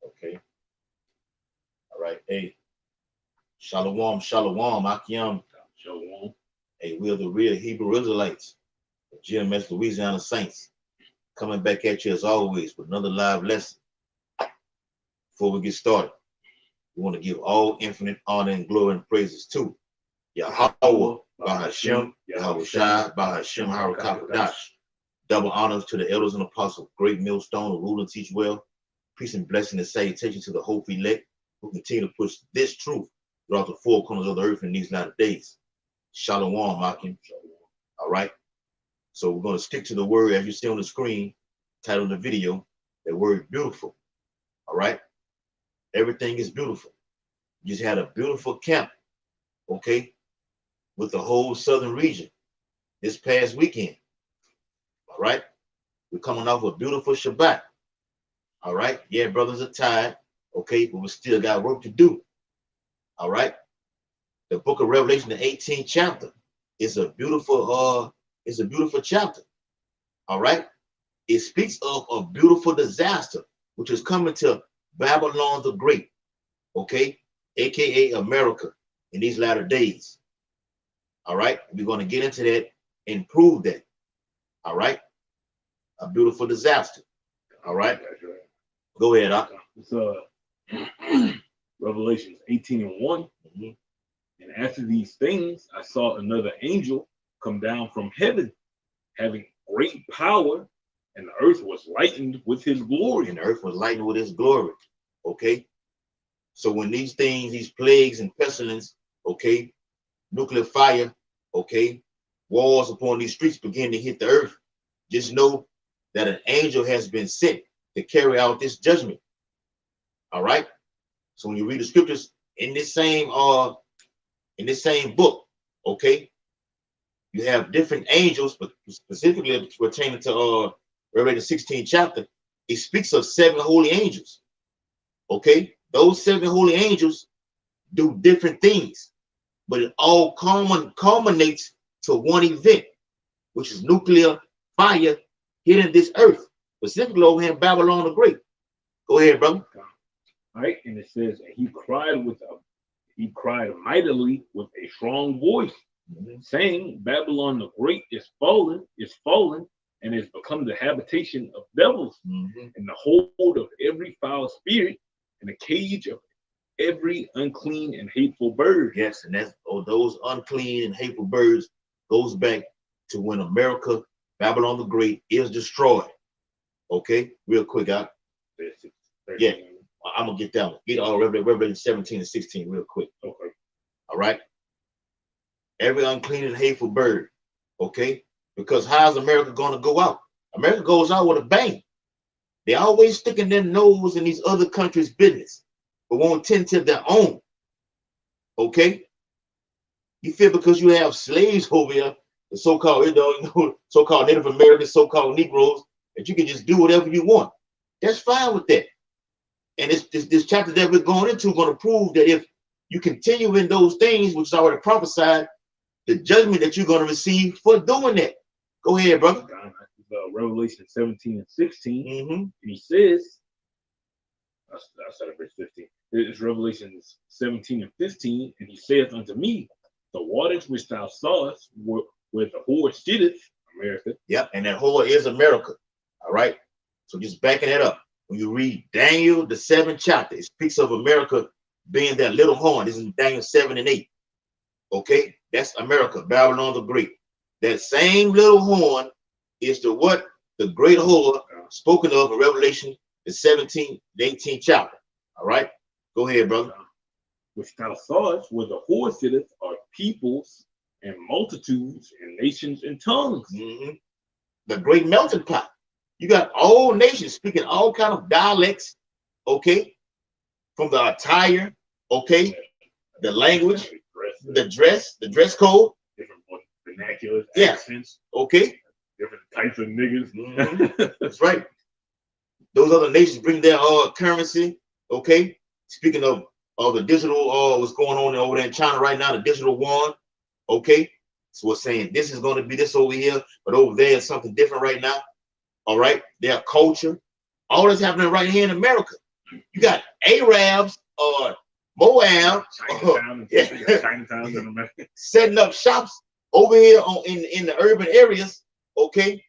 Okay. All right. Hey. Shalom, shalom, Akim. Shalom. Hey, we're the real Hebrew Israelites, the GMS Louisiana Saints, coming back at you as always with another live lesson. Before we get started, we want to give all infinite honor and glory and praises to Yahweh, Bahashem, Yahweh Shai, Bahashem, Harakakadash. Double honors to the elders and apostles, great millstone, who rule and teach well. Peace and blessing and salutation to the hope elect who continue to push this truth throughout the four corners of the earth in these latter days. Shalom, Akim. All right. So we're going to stick to the word as you see on the screen, title of the video, that word beautiful. All right. Everything is beautiful. You just had a beautiful camp, okay, with the whole southern region this past weekend. All right. We're coming off a beautiful Shabbat. All right. Yeah, brothers are tired. Okay, but we still got work to do. All right. The book of Revelation, the 18th chapter, is a beautiful chapter. All right. It speaks of a beautiful disaster, which is coming to Babylon the Great, okay, aka America, in these latter days. All right. We're going to get into that and prove that. All right. A beautiful disaster. All right. Go ahead, Doc. It's Revelations 18:1. And after these things, I saw another angel come down from heaven, having great power, and the earth was lightened with his glory. And the earth was lightened with his glory. Okay. So when these things, these plagues and pestilence, okay, nuclear fire, okay, wars upon these streets begin to hit the earth, just know that an angel has been sent to carry out this judgment. All right. So when you read the scriptures in this same book, okay, you have different angels, but specifically pertaining to Revelation 16th chapter, it speaks of 7 holy angels. Okay, those 7 holy angels do different things, but it all culminates to one event, which is nuclear fire hitting this earth, specifically over here in Babylon the Great. Go ahead, brother. All right, and it says he cried mightily with a strong voice, saying, Babylon the Great is fallen, and has become the habitation of devils, and the hold of every foul spirit, and the cage of every unclean and hateful bird. Yes, and that's those unclean and hateful birds goes back to when America, Babylon the Great, is destroyed. Okay, real quick, out. Yeah, I'm gonna get that one. Get all Revelation 17 and 16 real quick. Okay. All right. Every unclean and hateful bird. Okay. Because how's America gonna go out? America goes out with a bang. They always sticking their nose in these other countries' business, but won't tend to their own. Okay. You feel because you have slaves over here, the so-called Native Americans, so-called Negroes, that you can just do whatever you want. That's fine with that. And this chapter that we're going into going to prove that if you continue in those things, which is already prophesied, the judgment that you're going to receive for doing that. Go ahead, brother. Revelation 17 and 16. And he says, I said verse 15. It's Revelation 17 and 15. And he saith unto me, the waters which thou sawest where the whore sitteth, America. Yep, and that whore is America. All right. So just backing it up. When you read Daniel, the 7th chapter, it speaks of America being that little horn. This is Daniel 7 and 8. Okay, that's America, Babylon the Great. That same little horn is the what? the great whore spoken of in Revelation, the 17th, the 18th chapter. All right, go ahead, brother. Which thou sawest where the whore sitteth are peoples and multitudes and nations and tongues. The great melting pot. You got all nations speaking all kind of dialects, okay, from the attire, okay, the language, the dress code, different vernaculars, yeah, accents, okay, different types of niggas. That's right. Those other nations bring their currency, okay. Speaking of the digital, what's going on over there in China right now, the digital yuan, okay. So we're saying this is going to be this over here, but over there is something different right now. All right, their culture, all that's happening right here in America. You got Arabs or Moab, Chinatown, setting up shops over here in the urban areas, okay,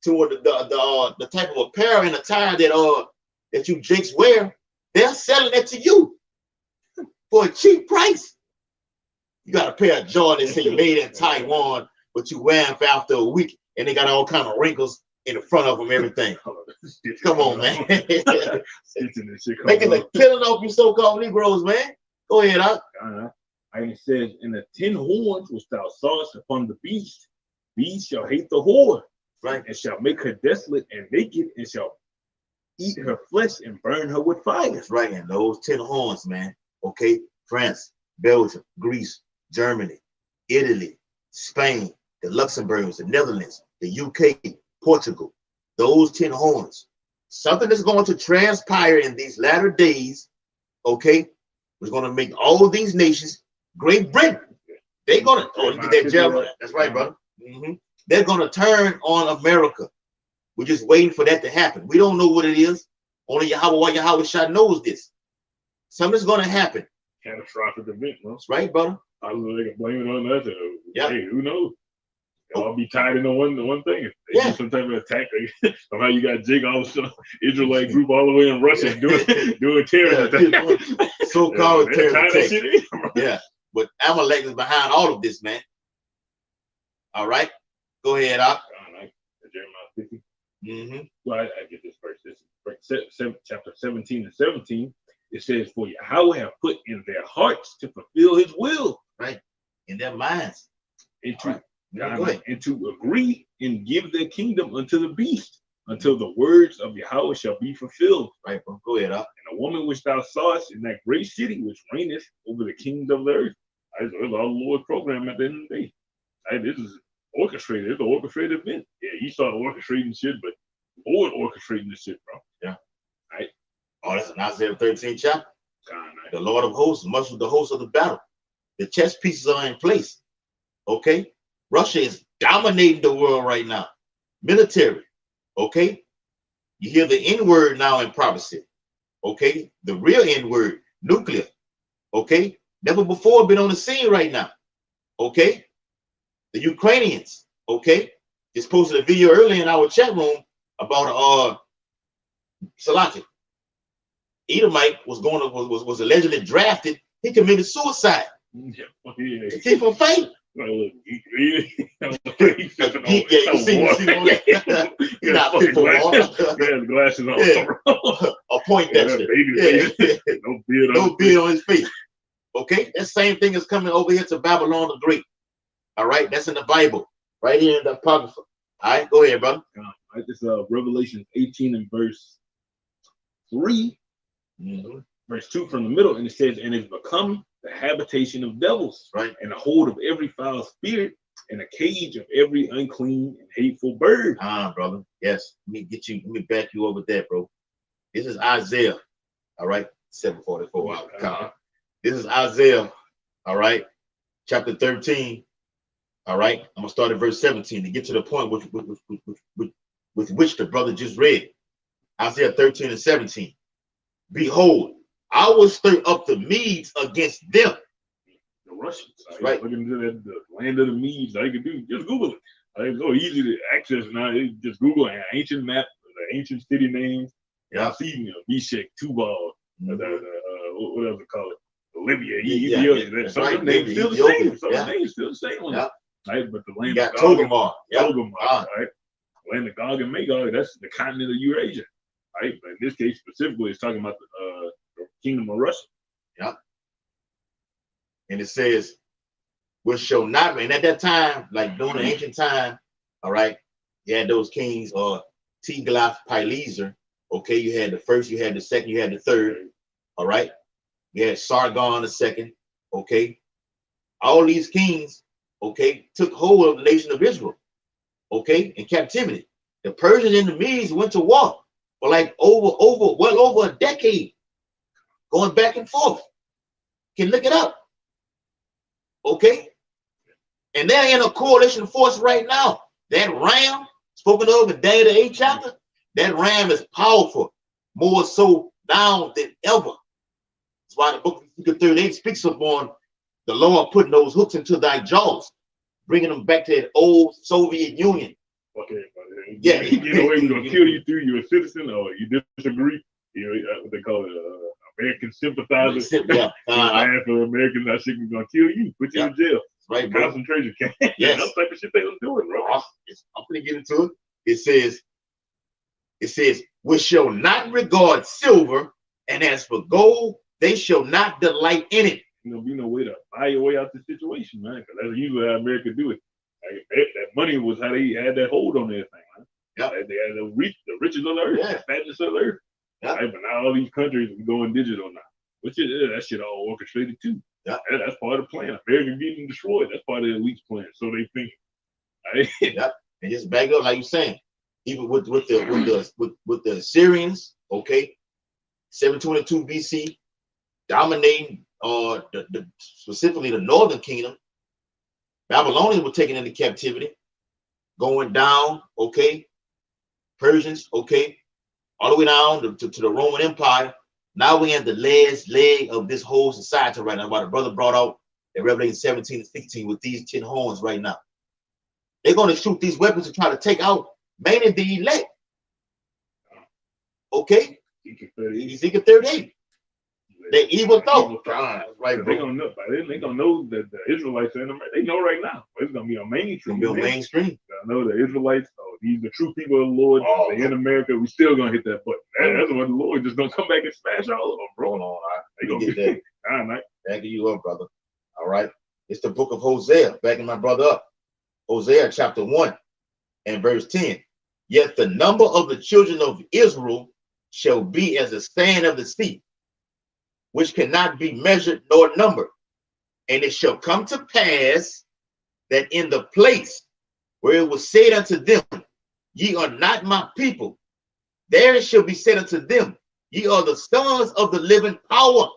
toward the type of apparel and attire that you Jakes wear. They're selling it to you for a cheap price. You got a pair of Jordan that say made in Taiwan, but you wear them for after a week, and they got all kind of wrinkles in the front of them, everything. Come on, man. Making a killing off you so-called Negroes, man. Go ahead, and it says, in the 10 horns which thou sawest upon the beast shall hate the whore, right, and shall make her desolate and naked, and shall eat her flesh and burn her with fire. That's right, and those 10 horns, man. Okay, France, Belgium, Greece, Germany, Italy, Spain, the Luxembourgs, the Netherlands, the UK, Portugal, those 10 horns. Something that's going to transpire in these latter days, okay, was going to make all of these nations, Great Britain, they're going to, that's right, brother. They're going to turn on America. We're just waiting for that to happen. We don't know what it is. Only Yahweh Shah knows this. Something's going to happen. Catastrophic event, bro. That's right, brother. I was like blame it on us. Yeah. Hey, who knows? I'll be tied into one thing. They do some type of attack. Somehow you got Jake, all the Israelite group all the way in Russia doing terrorist attack. So-called terrorist attack. Yeah, but Amalek is behind all of this, man. All right, go ahead, Al. Jeremiah 50. Well, I get this verse. This is chapter 17 to 17. It says, "For Yahweh have put in their hearts to fulfill His will." Right, in their minds. And to agree and give their kingdom unto the beast, until the words of Yahweh shall be fulfilled. Right, bro. Go ahead, Al. And a woman which thou sawest in that great city which reigneth over the kings of the earth. It's our Lord's program at the end of the day. This is orchestrated. It's an orchestrated event. Yeah, he started orchestrating shit, but Lord orchestrating this shit, bro. Yeah. Right. Oh, that's in Isaiah 13 chapter. The Lord of hosts mustered the hosts of the battle. The chess pieces are in place. Okay. Russia is dominating the world right now. Military. Okay. You hear the N-word now in prophecy. Okay. The real N-word, nuclear. Okay. Never before been on the scene right now. Okay. The Ukrainians. Okay. Just posted a video earlier in our chat room about Salati. Edomite was allegedly drafted. He committed suicide. Yeah. He came from faith. You not fit for glasses on. A point that no beard on his face. Okay, that same thing is coming over here to Babylon the Great. All right, that's in the Bible, right here in the Apocrypha. All right, go ahead, brother. This is Revelation 18 and verse 3, verse 2 from the middle, and it says, "And it's become the habitation of devils, right, and the hold of every foul spirit, and a cage of every unclean and hateful bird." Brother. Yes. Let me back you over there, bro. This is Isaiah. All right. 744. This is Isaiah. All right. Chapter 13. All right. I'm gonna start at verse 17 to get to the point with which the brother just read. Isaiah 13 and 17. "Behold, I will stir up the Medes against them." The Russians. Right. Looking into the land of the Medes. All you can do, just Google it. It's so easy to access now. Just Google an ancient map, the ancient city names. Yeah, I see Meshach, Tubal, what else it called? Libya, Ethiopia. Some of the names still the same. Some of the names still the same. Right, but the land got Togomar. Togomar, right? land of Gog and Magog, that's the continent of Eurasia, right? But in this case specifically, it's talking about the kingdom of Russia. Yep. And it says, which shall not be. And at that time, like during the ancient time, all right, you had those kings, Tiglath-Pileser. Okay, you had the first, you had the second, you had the third. All right, you had Sargon the second. Okay, all these kings, okay, took hold of the nation of Israel. Okay, in captivity. The Persians and the Medes went to war for like well over a decade, going back and forth. You can look it up. Okay, and they're in a coalition force right now. That ram spoken of in Daniel the 8th chapter, that ram is powerful, more so now than ever. That's why the book of Ezekiel 38 speaks upon the Lord putting those hooks into thy jaws, bringing them back to that old Soviet Union. Okay, yeah, you know, we're gonna kill you through you're a citizen or you disagree. You know what they call it, American sympathizer. Yeah, for Americans, I think we're gonna kill you, put you in jail. Right, concentration camp. Yes, that type of shit they was doing, bro. I'm gonna get into it. It says, we shall not regard silver, and as for gold, they shall not delight in it. You know, be no way to buy your way out the situation, man. Because that's usually how America do it. Like, that money was how they had that hold on everything, man. Yeah, they had the riches of the earth, the fatness of the earth. Yeah. Right? But now all these countries are going digital now, which is that shit all orchestrated too. Yeah, that's part of the plan. America getting destroyed. That's part of the elite's plan. So they think. Right? Yeah, and just back up like you're saying. Even with the Assyrians, okay, 722 BC, dominating specifically the northern kingdom. Babylonians were taken into captivity, going down, okay. Persians, okay, all the way down to the Roman Empire. Now we're in the last leg of this whole society right now. What the brother brought out in Revelation 17 and 16 with these 10 horns right now. They're going to shoot these weapons to try to take out mainly the elect. Okay? Ezekiel 38. The evil thought. Right, they're gonna know. They're gonna know that the Israelites are in America. They know right now. It's gonna be on mainstream. Mainstream. I know the Israelites. Oh, these the true people of the Lord. They're in America. We still gonna hit that button. That's what the Lord just gonna come back and smash all of them, bro. They gonna get that. All right, backing you up, brother. All right. It's the book of Hosea, backing my brother up. Hosea chapter 1 and verse 10. Yet the number of the children of Israel shall be as the sand of the sea, which cannot be measured nor numbered. And it shall come to pass that in the place where it was said unto them, ye are not my people, there it shall be said unto them, ye are the sons of the living power.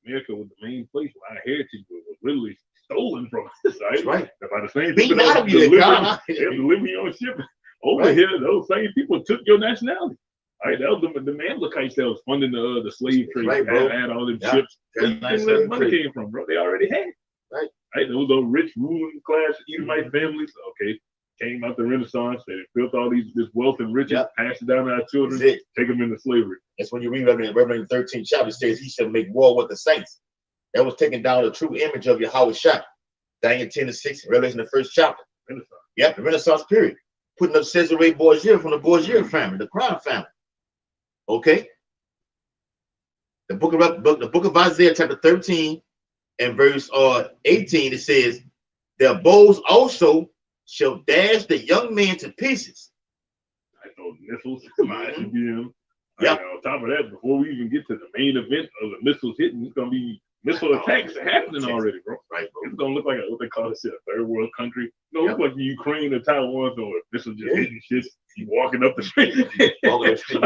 America was the main place where our heritage was literally stolen from us, right? That's right. By the same people that they're delivering you on ship. Over here, those same people took your nationality. Right, that was the Amalekites that was funding the slave trade. Right, bro. Had all them ships. Where the money came from, bro? They already had it. Right. Those rich ruling class Edomite families. Okay, came out the Renaissance. They built all this wealth and riches, passed it down to our children, take them into slavery. That's when you read Revelation 13 chapter, it says he shall make war with the saints. That was taking down the true image of Yahweh Shah. Daniel 10 and 6, Revelation the first chapter. Renaissance. Yep, the Renaissance period. Putting up Cesare Borgia from the Borgia family, the Crown family. Okay. The book of Isaiah chapter 13 and verse 18, it says, their bows also shall dash the young men to pieces. I know missiles, ICBM. On top of that, before we even get to the main event of the missiles hitting, it's gonna be missile attacks happening already, bro. Right, bro. It's gonna look like what they call it, a third world country. No, look like Ukraine or Taiwan, so missiles just hitting shit. You walking up the street. You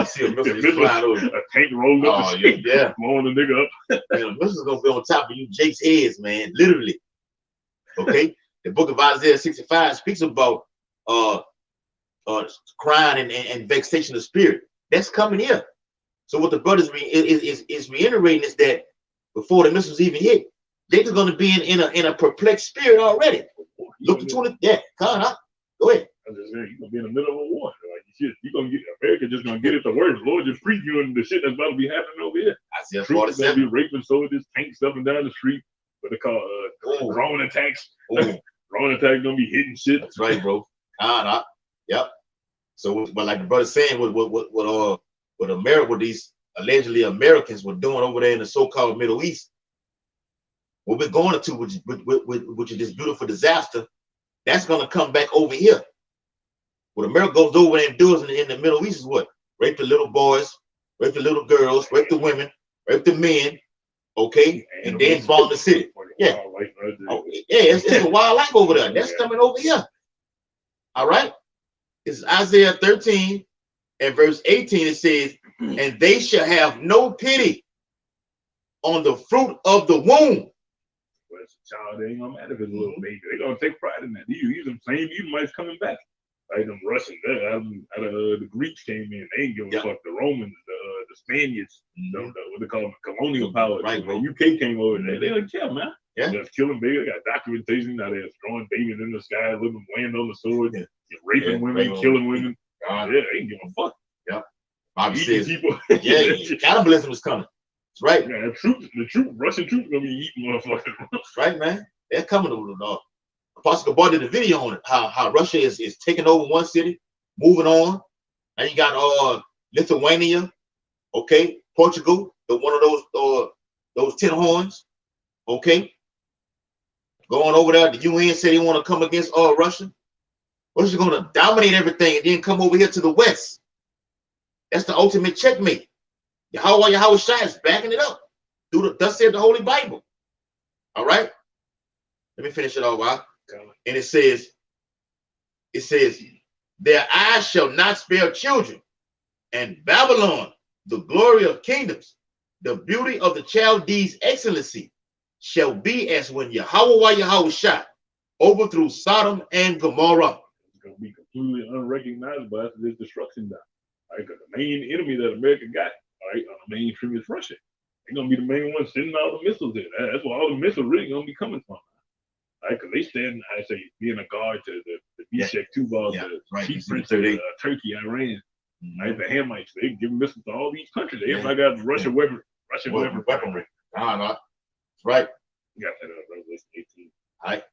see a missile just flying over. A tank rolling up the street, blowing the nigga up. Man, the missile's gonna be on top of you Jake's heads, man. Literally. Okay. The book of Isaiah 65 speaks about crying and vexation of spirit. That's coming here. So what the brothers is reiterating is that before the missiles even hit, they're going to be in a perplexed spirit already. Look to 20. Yeah, come on, go ahead. I'm just saying, you're gonna be in the middle of a war. Like you're gonna get America just gonna get it the worst. Lord just previewing the shit that's about to be happening over here. Isaiah Troops gonna be raping soldiers, tanks up and down the street. What they call drone attacks. Drone attacks gonna be hitting shit. That's right, bro. Yep. So, but like the brother saying, what America, what these allegedly Americans were doing over there in the so-called Middle East, what we're going to, which is this beautiful disaster, that's going to come back over here. What America goes over there and does in the Middle East is what? Rape the little boys, rape the little girls, rape the women, rape the men, okay, and then bomb the city. Yeah, it's a wild life over there. That's coming over here. All right. It's Isaiah 13 and verse 18. It says, and they shall have no pity on the fruit of the womb. Well, it's a child, they ain't gonna matter if it's a little baby. They're gonna take pride in that. He's the same Edomites coming back. Like them Russians, out of the Greeks came in. They ain't give a fuck. The Romans, the Spaniards, what they call them, colonial powers. Right, when UK came over, they don't care, man. Yeah. Just killing babies. They got documentation out there, throwing babies in the sky, living, laying on the sword, raping women, killing women. Yeah, they ain't give a fuck. Yeah. Bobby says, people. Cannibalism is coming. That's right. Yeah, Russian troops gonna be eating motherfuckers. Right, man. They're coming over the dog. Apostle Gabar did a video on it, how Russia is taking over one city, moving on. Now you got Lithuania, okay, Portugal, one of those tin horns, okay. Going over there, the UN said they want to come against Russia. Russia's gonna dominate everything and then come over here to the West. That's the ultimate checkmate. Yahweh Shai is backing it up. Thus said the Holy Bible. All right. Let me finish it off, wow. And it says, their eyes shall not spare children, and Babylon, the glory of kingdoms, the beauty of the Chaldees' excellency, shall be as when Yahweh Shai overthrew Sodom and Gomorrah. It's gonna be completely unrecognizable after this destruction done. Right? Because the main enemy that America got, right, on the mainstream is Russia. They're gonna be the main one sending all the missiles in. That's where all the missiles really gonna be coming from. Right, because they stand, I say, being a guard to the Bishek Tubal, the chief prince of Turkey, Iran, right? The Hamites, they give missiles to all these countries. Everybody got Russian weaponry. That's right. You got that Revelation 18. All right.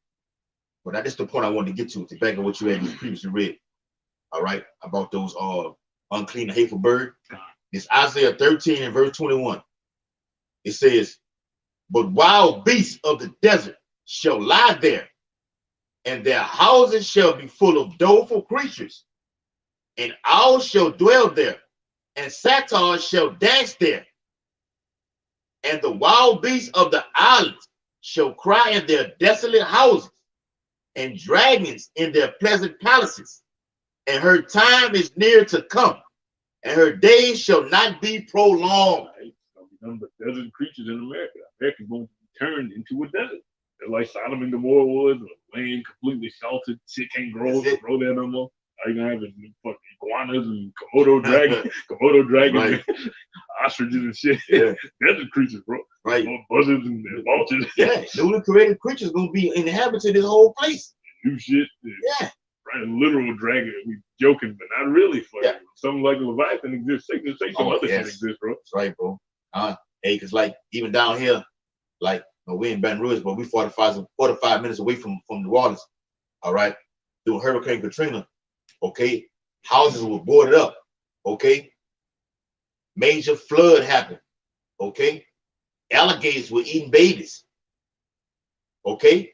Well, that is the point I wanted to get to back on what you had previously read. All right, about those unclean and hateful bird. It's Isaiah 13 and verse 21. It says, but wild beasts of the desert shall lie there, and their houses shall be full of doleful creatures, and owls shall dwell there, and satyrs shall dance there, and the wild beasts of the islands shall cry in their desolate houses, and dragons in their pleasant palaces, and her time is near to come, and her days shall not be prolonged. It's gonna be nothing but desert creatures in America. America's going to be turned into a desert. Like Sodom and Gomorrah was, land completely salted, shit can't grow there no more. Are you gonna have fucking iguanas and Komodo dragons, ostriches and shit? Yeah. Desert creatures, bro. Right. Buzzards and vultures. Yeah, newly created creatures gonna be inhabiting this whole place. New shit. Yeah. Right, a literal dragon. We joking, but not really. Something like Leviathan exists. Say some other shit exists, bro. That's right, bro. Hey, cause like even down here, like. We in Baton Rouge, but we 45 minutes away from New Orleans. All right, through Hurricane Katrina. Okay, houses were boarded up. Okay, major flood happened. Okay, alligators were eating babies. Okay,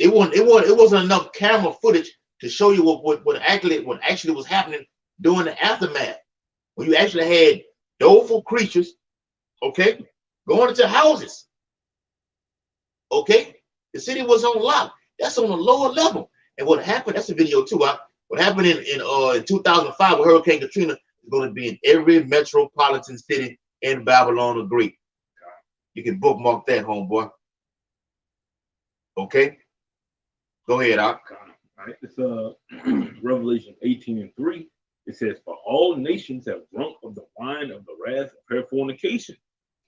it wasn't enough camera footage to show you what actually was happening during the aftermath. When you actually had doleful creatures, okay, going into houses. Okay, the city was on lock. That's on a lower level. And what happened? That's a video too. What happened in 2005 with Hurricane Katrina is going to be in every metropolitan city in Babylon the Great. You can bookmark that, homeboy. Okay, go ahead, Al. All right, it's Revelation 18 and 3. It says, "For all nations have drunk of the wine of the wrath of her fornication.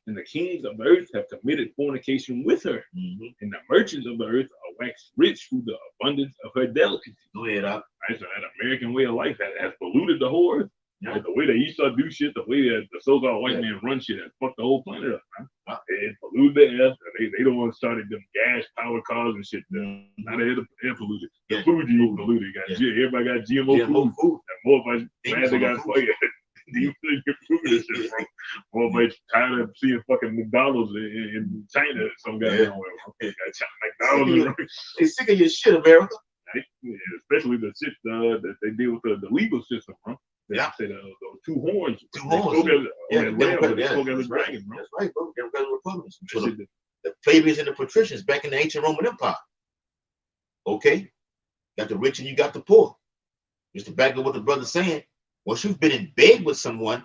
And the kings of the earth have committed fornication with her, and the merchants of the earth are waxed rich through the abundance of her delicacy." Go ahead, Al. Right, so that American way of life has polluted the whole earth. Yeah. Like the way that Esau do shit, the way that the so-called white man run shit, has fucked the whole planet up, man. It polluted the air. They don't want to start them gas-powered cars and shit. Now they're air polluted. The food you polluted. Everybody got GMO food. Motherfuckers glad they got fucking deep in your food and shit, bro. Motherfuckers tired of seeing fucking McDonald's in China or some goddamn way, bro. McDonald's. They sick of your shit, America. Yeah, especially the shit that they deal with the legal system, bro. Yeah. Say the two horns. Two horns. They spoke as a dragon, bro. That's right, bro. Democrats and Republicans. So the plebeians and the patricians back in the ancient Roman Empire. Okay? Got the rich and you got the poor. Just to back up what the brother's saying, once you've been in bed with someone,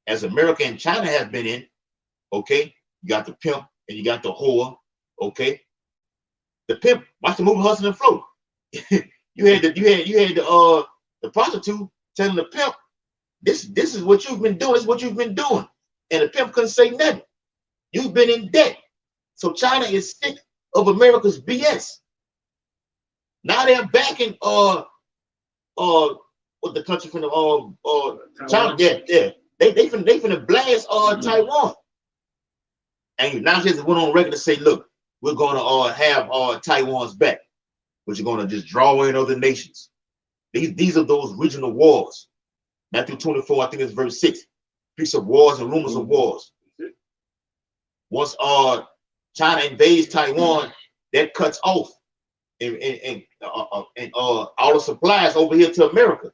as America and China have been in, okay, you got the pimp and you got the whore, okay? The pimp, watch the movie Hustle and Flow. you had the prostitute telling the pimp, this is what you've been doing, this is what you've been doing. And the pimp couldn't say nothing. You've been in debt. So China is sick of America's BS. Now they're backing what the country from the China, yeah. They finna blast Taiwan. And now just went on record to say, look, we're gonna have Taiwan's back, but you're gonna just draw in other nations. These are those regional wars. Matthew 24, I think it's verse 6. Peace of wars and rumors of wars. Once China invades Taiwan, that cuts off and all the supplies over here to America.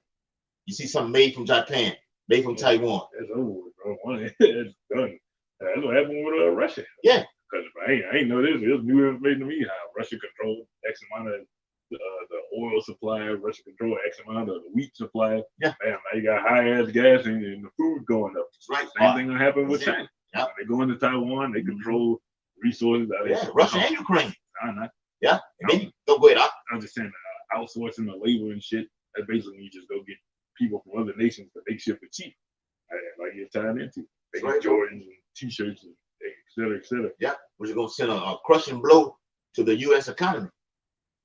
You see something made from Japan, made from Taiwan. That's over, bro. It's done. That's what happened with Russia. Yeah. Because I ain't know this. It was new information to me how Russia controlled X amount of the oil supply, Russia controlled X amount of the wheat supply. Yeah. Damn, now you got high ass gas and the food going up. That's right. Same thing gonna happen with China. Yeah. They go into Taiwan, they control resources. Russia and Ukraine. Nah. Yeah. And then go ahead. I'm just saying outsourcing the labor and shit. That basically you just go get people from other nations to make shit for cheap. Like you're tying into. They get Jordans and t-shirts and et cetera, et cetera. Yeah, which is gonna send a crushing blow to the US economy.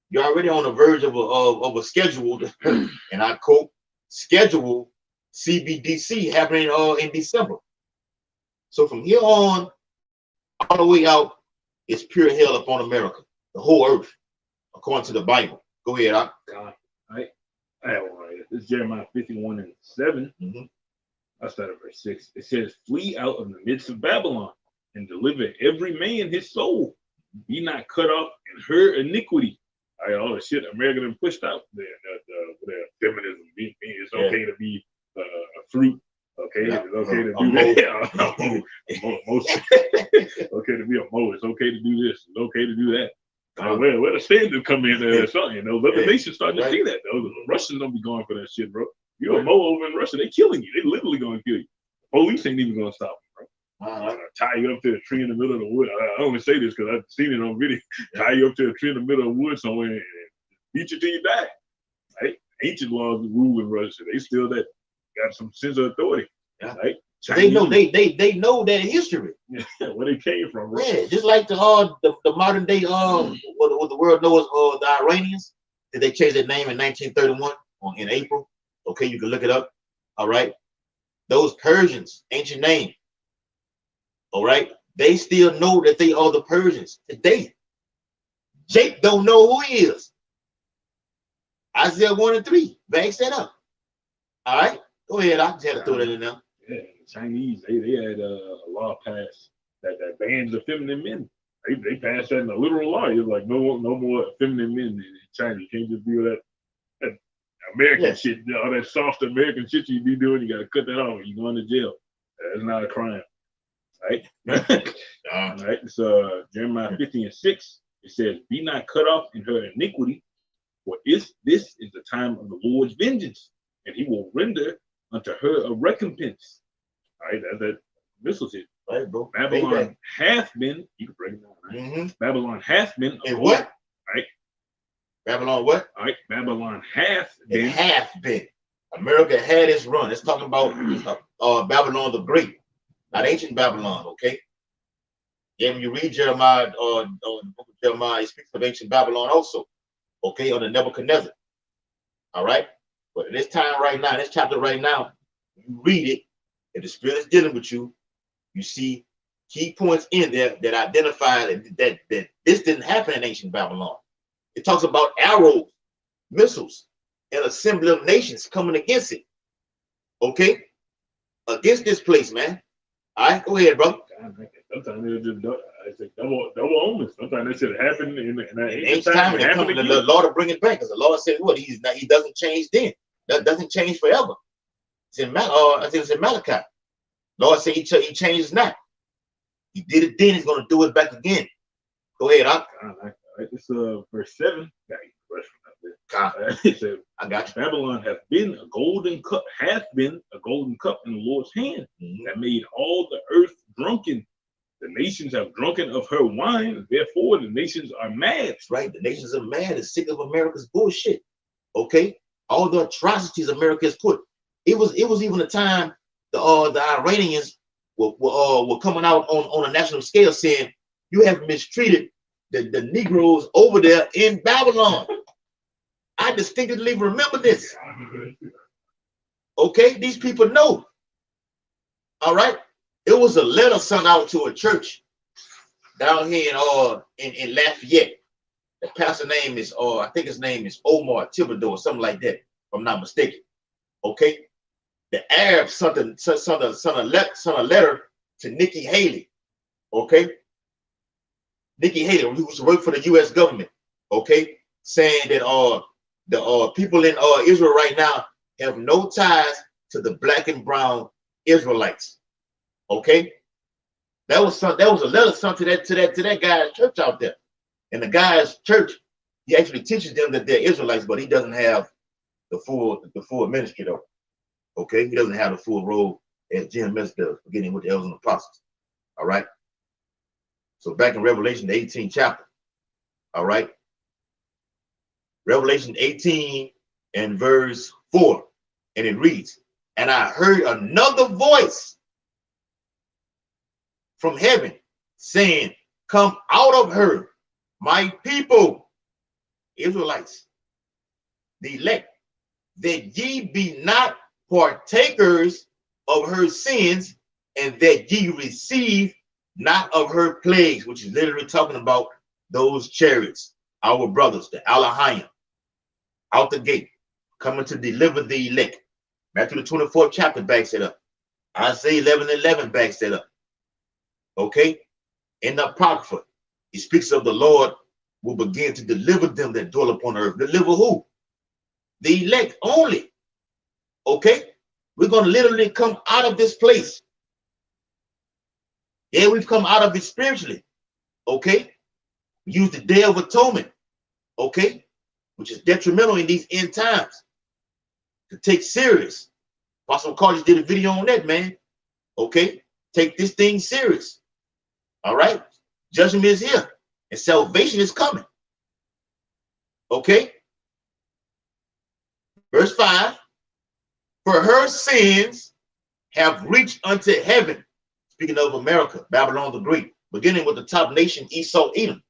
You're already on the verge of a scheduled, and I quote, scheduled CBDC happening in December. So from here on, all the way out, it's pure hell upon America, the whole earth, according to the Bible. Go ahead, God, I have one right here. This is Jeremiah 51:7. I started verse 6. It says, flee out of the midst of Babylon and deliver every man his soul. Be not cut off in her iniquity. All the shit America done pushed out there. The feminism. It's okay to be a fruit. Okay, it's okay to do that. Okay to be a mo. It's okay to do this. It's okay to do that. Where the standards come in there or something, Let the nation starting to see that. The Russians don't be going for that shit, bro. You're a mo over in Russia, they killing you. They literally gonna kill you. Police ain't even gonna stop you, bro. Tie you up to a tree in the middle of the wood. I only say this because I've seen it on video. Tie you up to a tree in the middle of the wood somewhere and beat you till you die. Right? Ancient laws rule in Russia. They still got some sense of authority. Yeah. Right? They know that history. Where they came from, bro. Yeah, just like the modern day what the world knows the Iranians. Did they change their name in 1931 in April? Okay, you can look it up. All right. Those Persians, ancient name. All right. They still know that they are the Persians today. Jake don't know who he is. Isaiah 1:3 backs that up. All right. Go ahead. I just had to throw that in there. Yeah, the Chinese, they had a law passed that bans the feminine men. They passed that in a literal law. It's like no more feminine men in China. You can't just do that American shit, all that soft American shit you be doing. You got to cut that off. You're going to jail. That's not a crime, right? All right. So Jeremiah 50:6, it says, "Be not cut off in her iniquity, for this is the time of the Lord's vengeance, and He will render unto her a recompense." All right, that missiles it. Right, bro. Babylon hath been. You can break it down. Right? Babylon hath been. And what? Right. Babylon what? All right. Babylon hath been. It hath been. America had its run. It's talking about Babylon the Great, not ancient Babylon. Okay. Yeah, when you read Jeremiah, the book of Jeremiah, it speaks of ancient Babylon also. Okay, under Nebuchadnezzar. All right. But at this time right now, this chapter right now, you read it, and the Spirit is dealing with you. You see key points in there that identify that this didn't happen in ancient Babylon. It talks about arrows, missiles, and assembly of nations coming against it. okay, against this place, man. All right, go ahead, brother. Sometimes they're just double omens. Sometimes that should happen in each time when the Lord will bring it back, because the Lord said, "What he doesn't change then. That doesn't change forever." It's in Malachi. Lord said he changes not. He did it then. He's going to do it back again. Go ahead, It's verse 7. It said, I got you. Babylon hath been a golden cup in the Lord's hand that made all the earth drunken. The nations have drunken of her wine, therefore the nations are mad. That's right. The nations are mad and sick of America's bullshit. Okay, all the atrocities America has put. It was even a time the Iranians were coming out on a national scale saying you have mistreated the Negroes over there in Babylon. I distinctly remember this. Okay, these people know. All right. It was a letter sent out to a church down here in Lafayette. The pastor name is, I think his name is Omar Thibodeau or something like that, if I'm not mistaken. Okay. The Arabs sent a letter to Nikki Haley. Okay. Nikki Haley, who used to work for the U.S. government. Okay. Saying that the people in Israel right now have no ties to the black and brown Israelites. Okay, that was a letter sent to that guy's church out there, and the guy's church, he actually teaches them that they're Israelites, but he doesn't have the full ministry though. Okay, he doesn't have the full role as GMS does, beginning with the elders and apostles. All right. So back in Revelation, the 18th chapter. All right. Revelation 18 and verse 4, and it reads, "And I heard another voice from heaven saying, come out of her, my people, Israelites, the elect, that ye be not partakers of her sins, and that ye receive not of her plagues," which is literally talking about those chariots, our brothers, the Alahayim, out the gate, coming to deliver the elect. Matthew the 24th chapter backs it up. Isaiah 11:11 backs it up. Okay, in the Apocrypha, he speaks of the Lord will begin to deliver them that dwell upon earth. Deliver who? The elect only. Okay, we're going to literally come out of this place. Yeah, we've come out of it spiritually. Okay, use the Day of Atonement. Okay, which is detrimental in these end times to take serious. Apostle Carter did a video on that, man. Okay, take this thing serious. All right, judgment is here and salvation is coming. Okay, verse 5, for her sins have reached unto heaven. Speaking of America, Babylon the Great, beginning with the top nation, Esau, Edom,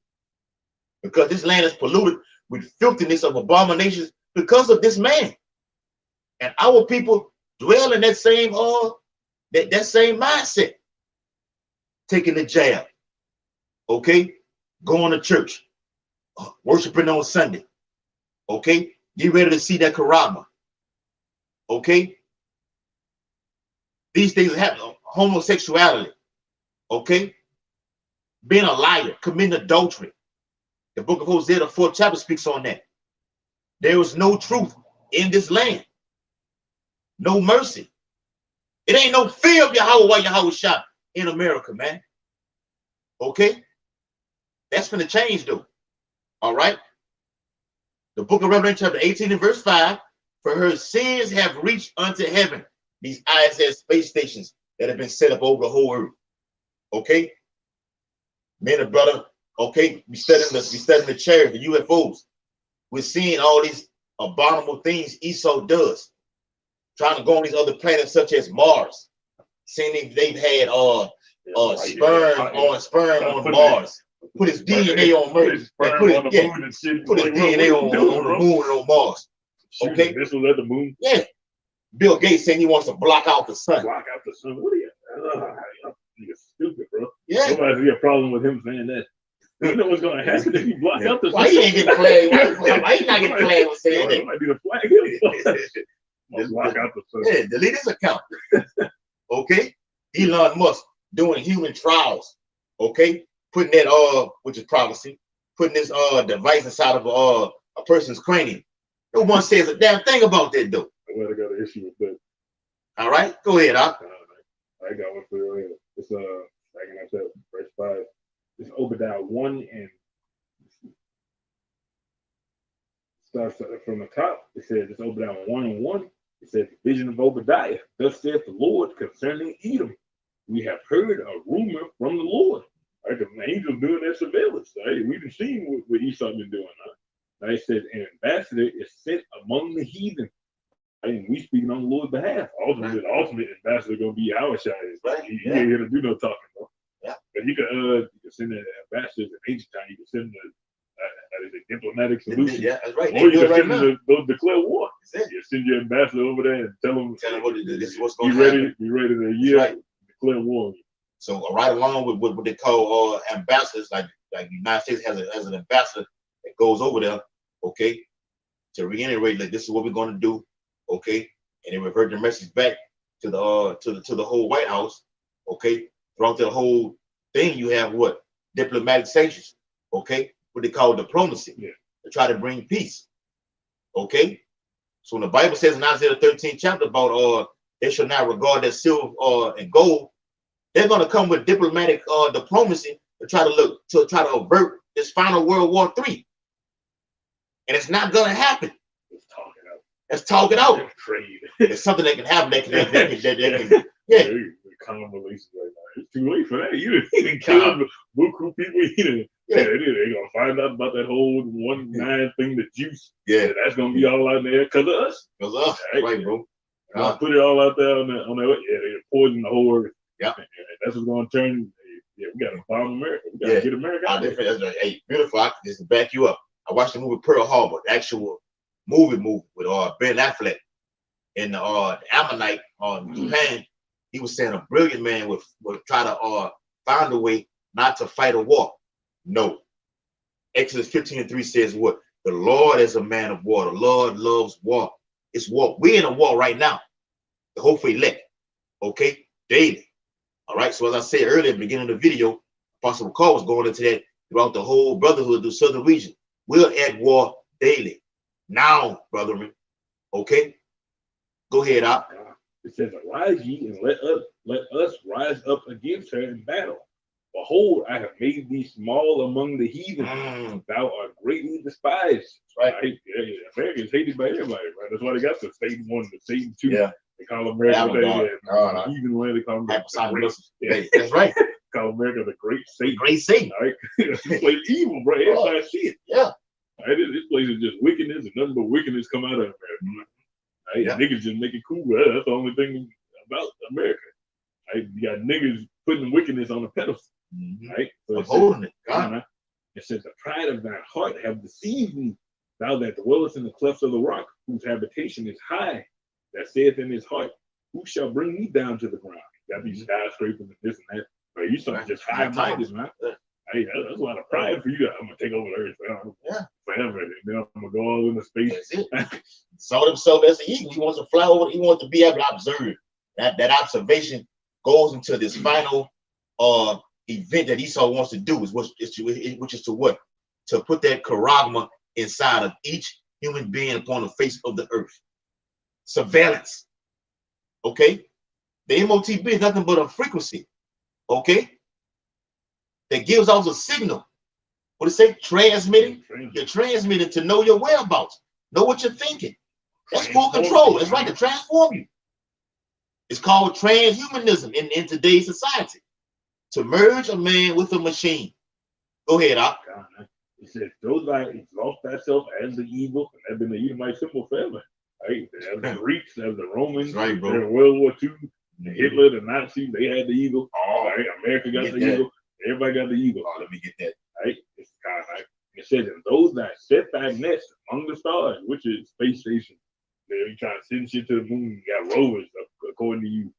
because this land is polluted with filthiness of abominations because of this man. And our people dwell in that same that same mindset. Taking the jab, okay, going to church, worshiping on Sunday, okay, get ready to see that karama, okay. These things happen. Homosexuality, okay, being a liar, committing adultery. The book of Hosea, the 4th chapter, speaks on that. There is no truth in this land, no mercy. It ain't no fear of Yahweh shot in America, man. Okay, that's gonna change though. All right, the book of Revelation chapter 18 and verse 5, for her sins have reached unto heaven. These ISS space stations that have been set up over the whole earth. Okay, man and brother, okay, we studying the chariots, the UFOs. We're seeing all these abominable things Esau does, trying to go on these other planets such as Mars. Saying they've had sperm on Mars, put his DNA on Mars, put his DNA on the moon and on Mars. Okay, this was at the moon. Yeah, Bill Gates saying he wants to block out the sun. Block out the sun. What are you? You're stupid, bro. Yeah, nobody's be a problem with him saying that. You know what's gonna happen if you block out the sun? Why he ain't getting flagged? Why he not getting flagged with saying that? Might be the flag. Delete his account. Okay, Elon Musk doing human trials. Okay, putting that which is privacy, putting this device inside of a person's cranium. No one says a damn thing about that though. I got an issue with that. All right, go ahead, Doc. I got one for you. It's like I said, verse 5. It's Obadiah 1 and starts from the top. It says it's Obadiah 1 and 1. It says the vision of Obadiah. Thus saith the Lord concerning Edom. We have heard a rumor from the Lord. Right, the angels doing their surveillance. Right? We've seen what Esau been doing. Right? It says an ambassador is sent among the heathen. And we speaking on the Lord's behalf. Ultimately, the ultimate ambassador gonna be our child. Right. He ain't here to do no talking, bro. Yeah. But you can send the ambassadors in ancient time. You can send the diplomatic solution. Yeah, that's right. Or you can send them to declare war. You send your ambassador over there and tell them what this is what's going to happen. Be ready to declare war. So right along with what they call ambassadors, like the United States has an ambassador that goes over there, okay, to reiterate like this is what we're going to do, okay, and they revert the message back to the whole White House, okay. Throughout the whole thing, you have what diplomatic sanctions, okay, what they call diplomacy, to try to bring peace, okay. So when the Bible says in Isaiah 13th chapter about they shall not regard that silver and gold, they're going to come with diplomatic diplomacy to try to avert this final World War III. And it's not going to happen. Let's talk it out. Trade. It's something that can happen. They can yeah. Calm release right now. It's too late for that. You didn't kill Buku people. They're gonna find out about that whole 1-9 thing, the juice. Yeah, that's gonna be all out there because of us. Because of us, right, bro? Put it all out there on the they poison the whole earth. Yeah, that's what's gonna turn. Yeah, we gotta bomb America. We gotta get America out there. Hey, beautiful. Just to back you up, I watched the movie Pearl Harbor, the actual movie with Ben Affleck and the Ammonite Japan. He was saying a brilliant man would try to find a way not to fight a war. No. Exodus 15:3 says what? The Lord is a man of war. The Lord loves war. It's war. We're in a war right now. The hope for elect. Okay? Daily. All right. So as I said earlier, at the beginning of the video, Apostle McCall was going into that throughout the whole brotherhood, the southern region. We're at war daily. Now, brethren. Okay? Go ahead, Op. It says, arise ye and let us rise up against her in battle. Behold, I have made thee small among the heathen. Thou art greatly despised. Right? Yeah. America is hated by everybody, right? That's why they got the Satan 1, the Satan 2. Yeah. They call America the heathen land. They call America That's right. Call America the great Satan. Great Satan. Right? This place evil, bro. Everybody see it. Yeah. Right? This place is just wickedness and nothing but wickedness come out of America. Right? Yeah. Niggas just make it cool. Right? That's the only thing about America. Right? You got niggas putting wickedness on the pedestal. Right? So holding it. God. It says, the pride of thine heart have deceived me. Thou that dwellest in the clefts of the rock, whose habitation is high, that saith in his heart, who shall bring me down to the ground? Got these skyscrapers and this and that. But you something just high-minded, man. Hey, that's a lot of pride for you. I'm gonna take over the earth forever, and then I'm gonna go all into space. That's it. Saw himself as an eagle. He wants to fly over. He wants to be able to observe. That observation goes into this final event that Esau wants to do, which is to what? To put that charagma inside of each human being upon the face of the earth. Surveillance. Okay? The MOTB is nothing but a frequency. Okay? That gives off a signal. What does it say? Transmitting. You're transmitting to know your whereabouts. Know what you're thinking. That's full control. It's right to transform you. It's called transhumanism in today's society. To merge a man with a machine. Go ahead, Op. It says, those that exalt thyself as the evil, and have been the Edomite symbol forever. Right? As the Greeks, as the Romans, right, bro. In World War II, Hitler, the Nazis, they had the eagle. Right? America got the eagle. Everybody got the eagle. Oh, let me get that. Right? It's kind of like, it says, and those that set thy nest among the stars, which is space station. You trying to send shit to the moon, you got rovers, according to you.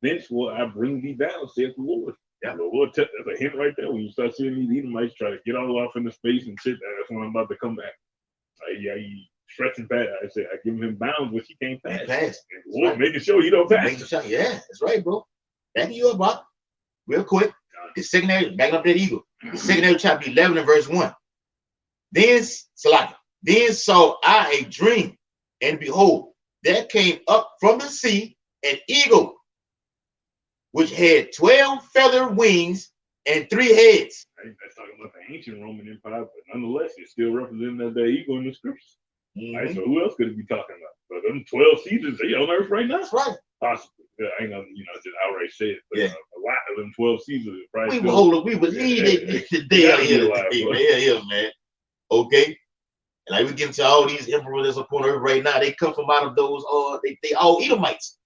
Thence will I bring thee down, saith the Lord. Yeah, the Lord, that's a hint right there. When you start seeing these Edomites try to get all off into space and shit, that's when I'm about to come back. Yeah, stretching past. I said I give him bounds which he can't pass. Right. Making sure you don't pass. Yeah, that's right, bro. Backing you up, Bob. Real quick. The secondary, backing up that eagle. The secondary chapter 11 and verse 1. Then saw I a dream, and behold, there came up from the sea an eagle, which had 12 feathered wings and 3 heads. That's talking about the ancient Roman Empire, but nonetheless, it's still representing that eagle in the scriptures. Right, so who else could it be talking about? But them 12 Caesars, they on earth right now? That's right. Possibly. Yeah, I ain't gonna, just outright say it. But, a lot of them 12 Caesars probably we believe that they are here today. They're here, man. Okay. And like we get into all these emperors that's upon earth right now, they come from out of those, they all Edomites.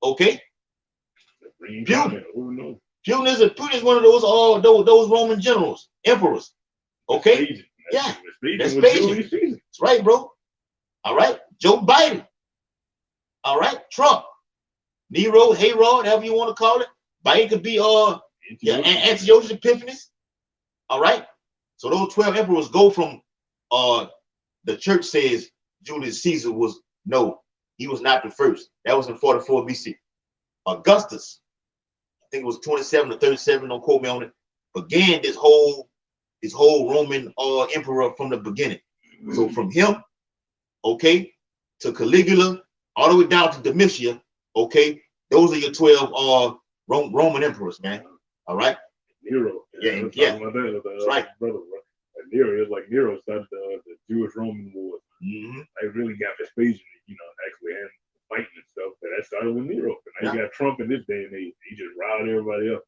Okay. Putin is one of those Roman generals, emperors. Okay. That's right, bro. All right. Joe Biden. All right. Trump. Nero, Herod, however you want to call it. Biden could be Antiochus Epiphanes. All right. So those 12 emperors go from the church says Julius Caesar he was not the first. That was in 44 BC. Augustus, I think it was 27 or 37, don't quote me on it, began this whole Roman emperor from the beginning. So from him, okay, to Caligula, all the way down to Domitian, okay, those are your 12 Roman emperors, man. All right. Nero. Yeah. That's right. Brother. Nero is like Nero started the Jewish Roman Wars. They really got Vespasian, actually and fighting and stuff. But that started with Nero. And now you got Trump in this day and age. He just riled everybody up.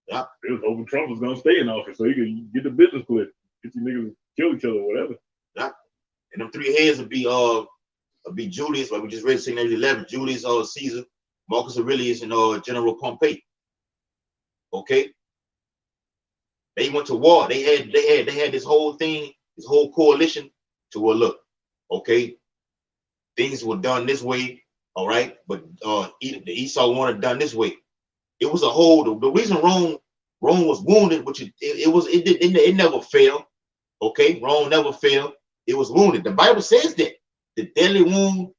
Yeah. It was hoping Trump was gonna stay in office so he could get the business clear. Get you niggas kill each other, whatever. Yeah. And them 3 heads would be Julius, like we just read 11, Julius Caesar, Marcus Aurelius, and General Pompey. Okay. They went to war. They had this whole thing, this whole coalition to look. Okay. Things were done this way, all right, but the Esau wanted done this way. It was a whole. The reason Rome was wounded, which it never failed. Okay, Rome never failed. It was wounded. The Bible says that the deadly wound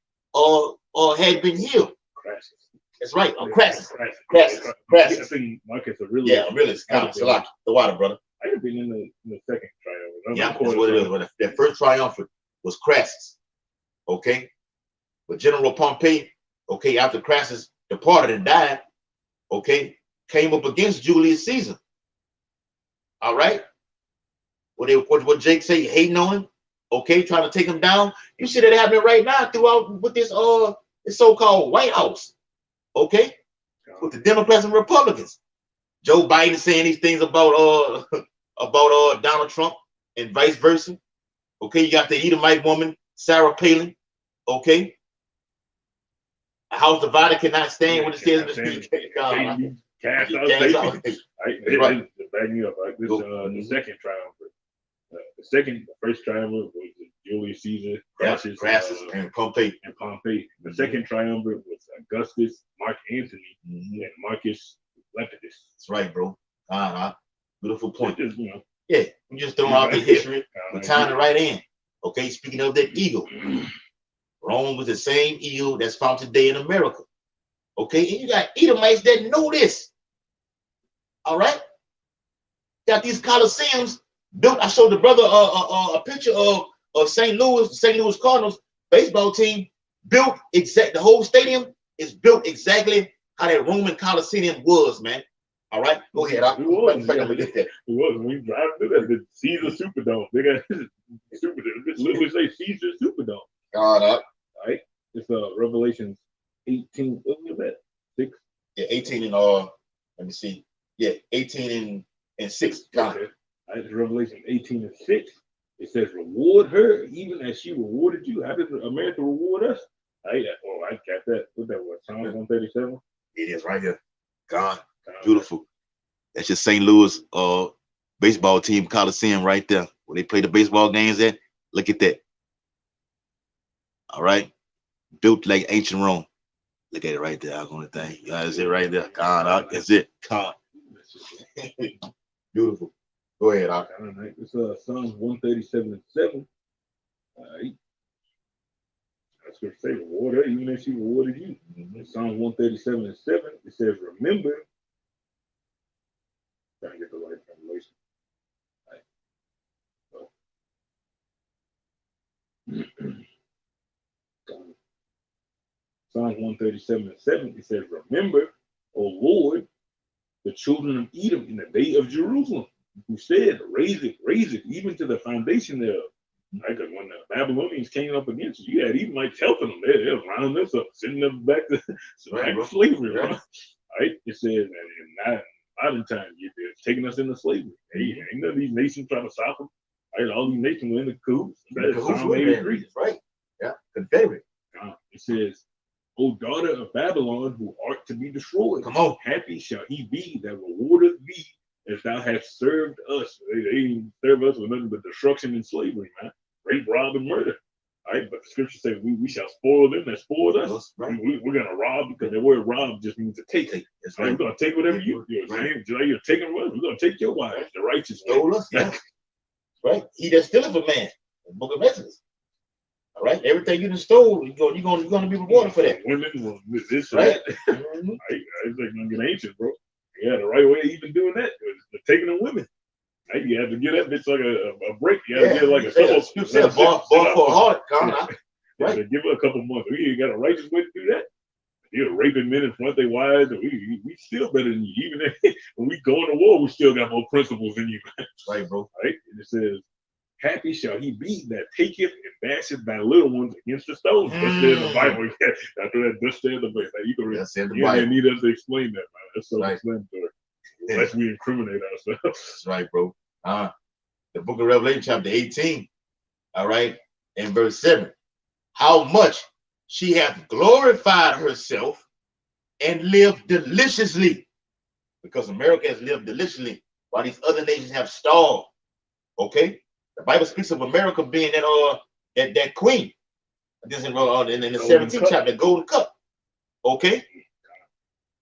had been healed. Crassus. That's right. Crassus. I think Marcus Aurelius. Yeah, Aurelius. The water, brother. I have been in the second triumph. Yeah, that's what it is. That first triumphant was Crassus. Okay, but General Pompey, okay, after Crassus departed and died, okay, came up against Julius Caesar. All right. What Jake say, hating on him, okay, trying to take him down. You see that happening right now throughout with this so-called White House, okay, with the Democrats and Republicans. Joe Biden saying these things about Donald Trump and vice versa. Okay, you got the Edomite woman, Sarah Palin. Okay, a house divided cannot stand when it says in the speech. Cast out. Backing you up, right? This the second triumvirate. The first triumvirate was Julius Caesar, Crassus, and Pompey. The second triumvirate was Augustus, Mark Antony, and Marcus Lepidus. That's right, bro. Beautiful point. Just, yeah, we just throwing out the history. We're tying it right in. Okay, speaking of that eagle, Rome was the same eagle that's found today in America. Okay, and you got Edomites that know this. All right, got these Colosseums built. I showed the brother a picture of St. Louis Cardinals baseball team built the whole stadium is built exactly how that Roman Colosseum was, man. All right, go ahead. It was when we drive through that the Caesar Superdome. They got Superdome. It literally say Caesar Superdome. All right. It's Revelation 18. What was that? 6. Yeah, 18 and let me see. Yeah, 18 and 6. Okay. It's Revelation 18 and 6. It says, "Reward her even as she rewarded you." How did America reward us? I got that. What that was? Psalm 137. It is right here. God. Beautiful. That's your St. Louis baseball team Coliseum right there, where they play the baseball games at. Look at that. All right. Built like ancient Rome. Look at it right there. On the thing. You guys see it right there. God, that's it. God. Beautiful. Go ahead, Al. All right. It's Psalms 137 and 7. All right. That's what it says. Reward her even if she rewarded you. In Psalms 137:7, it says, remember. Trying to get the right translation. Psalms 137:7, it says, remember, O Lord, the children of Edom in the day of Jerusalem, who said, raise it, even to the foundation thereof. Right? Because when the Babylonians came up against you, had Edomites helping them. They're rounding us up, sending them back to slavery. Right? Right? It says, and in modern times, they're taking us into slavery. Ain't none of these nations trying to stop them. Right? All these nations were in the cahoots. That's Psalm 83. Right. Yeah. Confederate. It says, O daughter of Babylon, who art to be destroyed. Come on. Happy shall he be that rewardeth thee as thou hast served us. They didn't serve us with nothing but destruction and slavery, man. Rape, rob, and murder. All right, but the scripture says we shall spoil them that spoiled us. Right. We're gonna rob, because the word rob just means to take. That's right. We're gonna take whatever you do. Right. You're taking from us. We're gonna take your wives. The righteous stole us. Yeah. Right. He that stealeth a man. The book of Exodus. All right. Everything you done stole, you're gonna be rewarded for that. Women, this right. Right. It's like gonna get ancient, bro. Yeah, the right way of even doing that is taking them women. Right? You have to give that bitch like a break. You have to give like a bar for a heart, right? To give her a couple months. We ain't got a righteous way to do that. You're raping men in front of their wives, and we still better than you. Even if, when we go to war, we still got more principles than you. Right, bro. Right? And it says, happy shall he be that taketh and basheth thy little ones against the stones. That's there in the Bible. After that, that's there in the Bible. You don't need us to explain that, man. That's so explanatory. Unless we incriminate ourselves. That's right, bro. The book of Revelation, chapter 18, all right, and verse 7. How much she hath glorified herself and lived deliciously. Because America has lived deliciously while these other nations have starved. Okay? The Bible speaks of America being that queen. This is in the 17th chapter, the golden cup. Okay?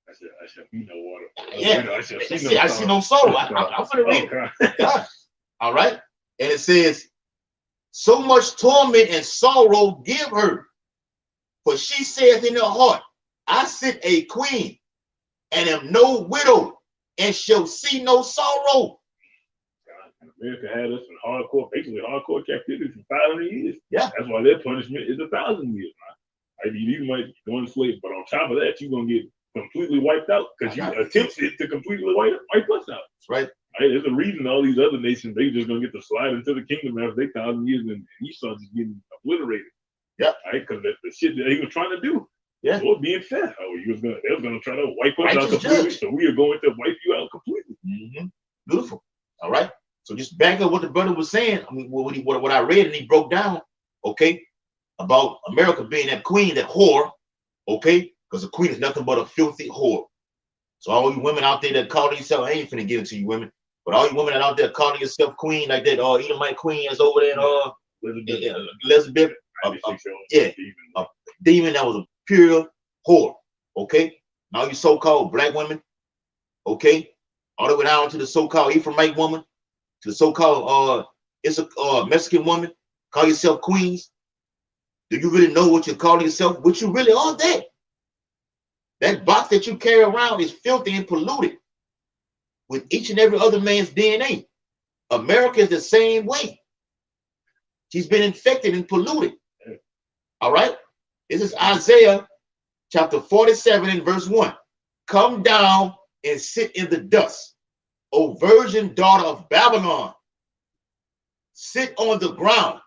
I shall be no water. I see no sorrow. I'm going to read it. All right? And it says, so much torment and sorrow give her. For she saith in her heart, I sit a queen and am no widow and shall see no sorrow. America had us in basically hardcore captivity for 500 years. Yeah. That's why their punishment is 1,000 years. Right? You might go into slavery, but on top of that, you're going to get completely wiped out because you attempted to completely wipe us out. That's right. Right? There's a reason all these other nations, they just going to get to slide into the kingdom after they 1,000 years, and Esau just getting obliterated. Yeah. Right? Because the shit that he was trying to do. Yeah. Lord being fair. They was gonna try to wipe us out completely. So we are going to wipe you out completely. Beautiful. All right. So just back up what the brother was saying. I mean, what I read and he broke down, okay, about America being that queen, that whore, okay, because a queen is nothing but a filthy whore. So all you women out there that call themselves, I ain't finna give it to you women, but all you women that out there calling yourself queen like that, Edomite queen is over there, Elizabeth, a demon that was a pure whore, okay? Now you so-called black women, okay, all the way down to the so-called Ephraimite woman, to the so-called Mexican woman, call yourself queens. Do you really know what you're calling yourself? What you really are that? That box that you carry around is filthy and polluted with each and every other man's DNA. America is the same way. She's been infected and polluted. All right? This is Isaiah chapter 47 and verse 1. Come down and sit in the dust, O virgin daughter of Babylon. Sit on the ground.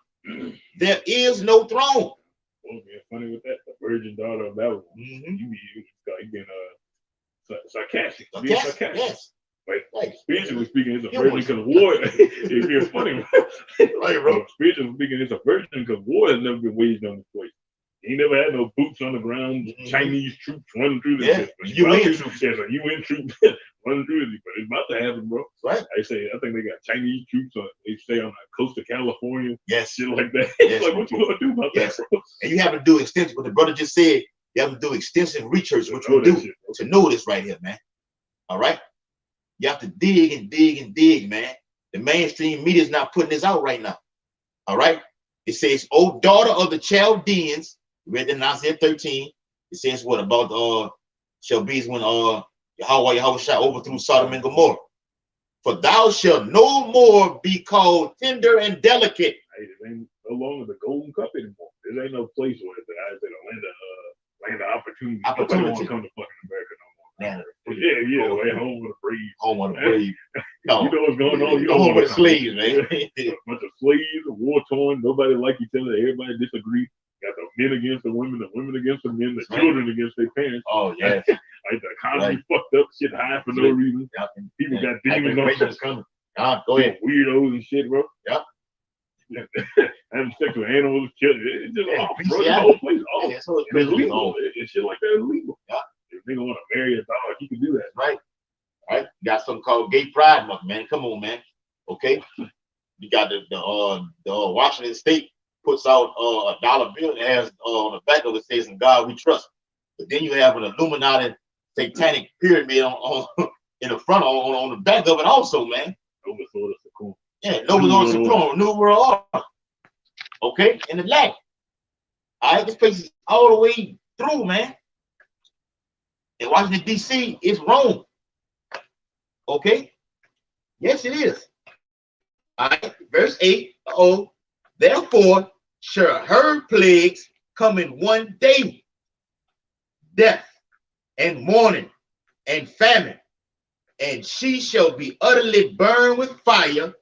There is no throne. Funny with that, the virgin daughter of Babylon. You being sarcastic. Yes. Like spiritually speaking, it's a virgin because war. It's being funny, right, bro? Spiritually speaking, it's a virgin because war has never been waged on this place. He never had no boots on the ground, Chinese troops running through the UN troops. Yes, a UN troop running through it, but it's about to happen, bro. Right. I think they got Chinese troops they stay on the coast of California. Yes. Shit like that. Yes. Like, what you gonna do about that, bro? And you have to do extensive, what the brother just said, you have to do extensive research, which we do to know this right here, man. All right? You have to dig and dig and dig, man. The mainstream media is not putting this out right now. All right? It says, O daughter of the Chaldeans, We read that in Isaiah 13. It says what about shall be when Yahweh shall overthrew Sodom and Gomorrah. For thou shalt no more be called tender and delicate. Hey, it ain't no longer the golden cup anymore. There ain't no place where I said land of opportunity. Nobody want to come to fucking America no more. Yeah, like home with a brave. Home with a brave. No. You know what's going on. You don't home with slaves, man. A bunch of slaves, war torn. Nobody like each other. Everybody disagree. Got the men against the women against the men, the children against their parents. Oh yeah. Like the economy fucked up, shit high for no reason. Yep. People got demons on them. Go ahead. Weirdos and shit, bro. Yep. Having sex with animals, children. It's just off, bro. The whole place off. Yeah, so it's legal. And shit like that is legal. Yep. If they don't want to marry a dog, he can do that. Right. Right. You got something called Gay Pride Month, man. Come on, man. Okay. You got the Washington State puts out a dollar bill that has on the back of it says "In God We Trust." But then you have an Illuminati satanic pyramid on in the front on the back of it also, man. Yeah, Novus Ordo Seclorum, New World Order. Okay, in the Latin. All right, this place is all the way through, man. In Washington, D.C., it's Rome. Okay? Yes, it is. All right, verse 8. Therefore shall her plagues come in one day, death and mourning and famine, and she shall be utterly burned with fire,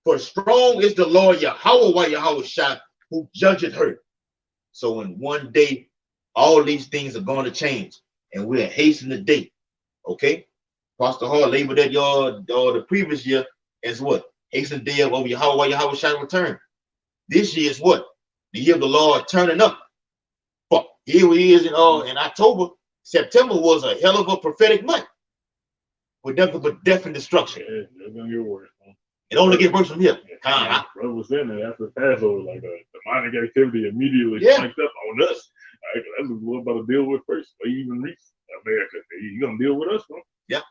for strong is the Lord Yahweh who judgeth her. So in one day, all these things are going to change, and we're hastening the day. Okay? Pastor Hall labeled that the previous year as what? Hasten the day of Yahweh shall return. This year is what? The year of the Lord turning up. Fuck. Here we is in October. September was a hell of a prophetic month. With nothing but death and destruction. Yeah, it's gonna get worse. It only get worse from here. Brother was saying that after Passover, like the demonic activity immediately spiked up on us. Right? That's what we're about to deal with first. Or even reach America. You gonna deal with us, bro? Yep.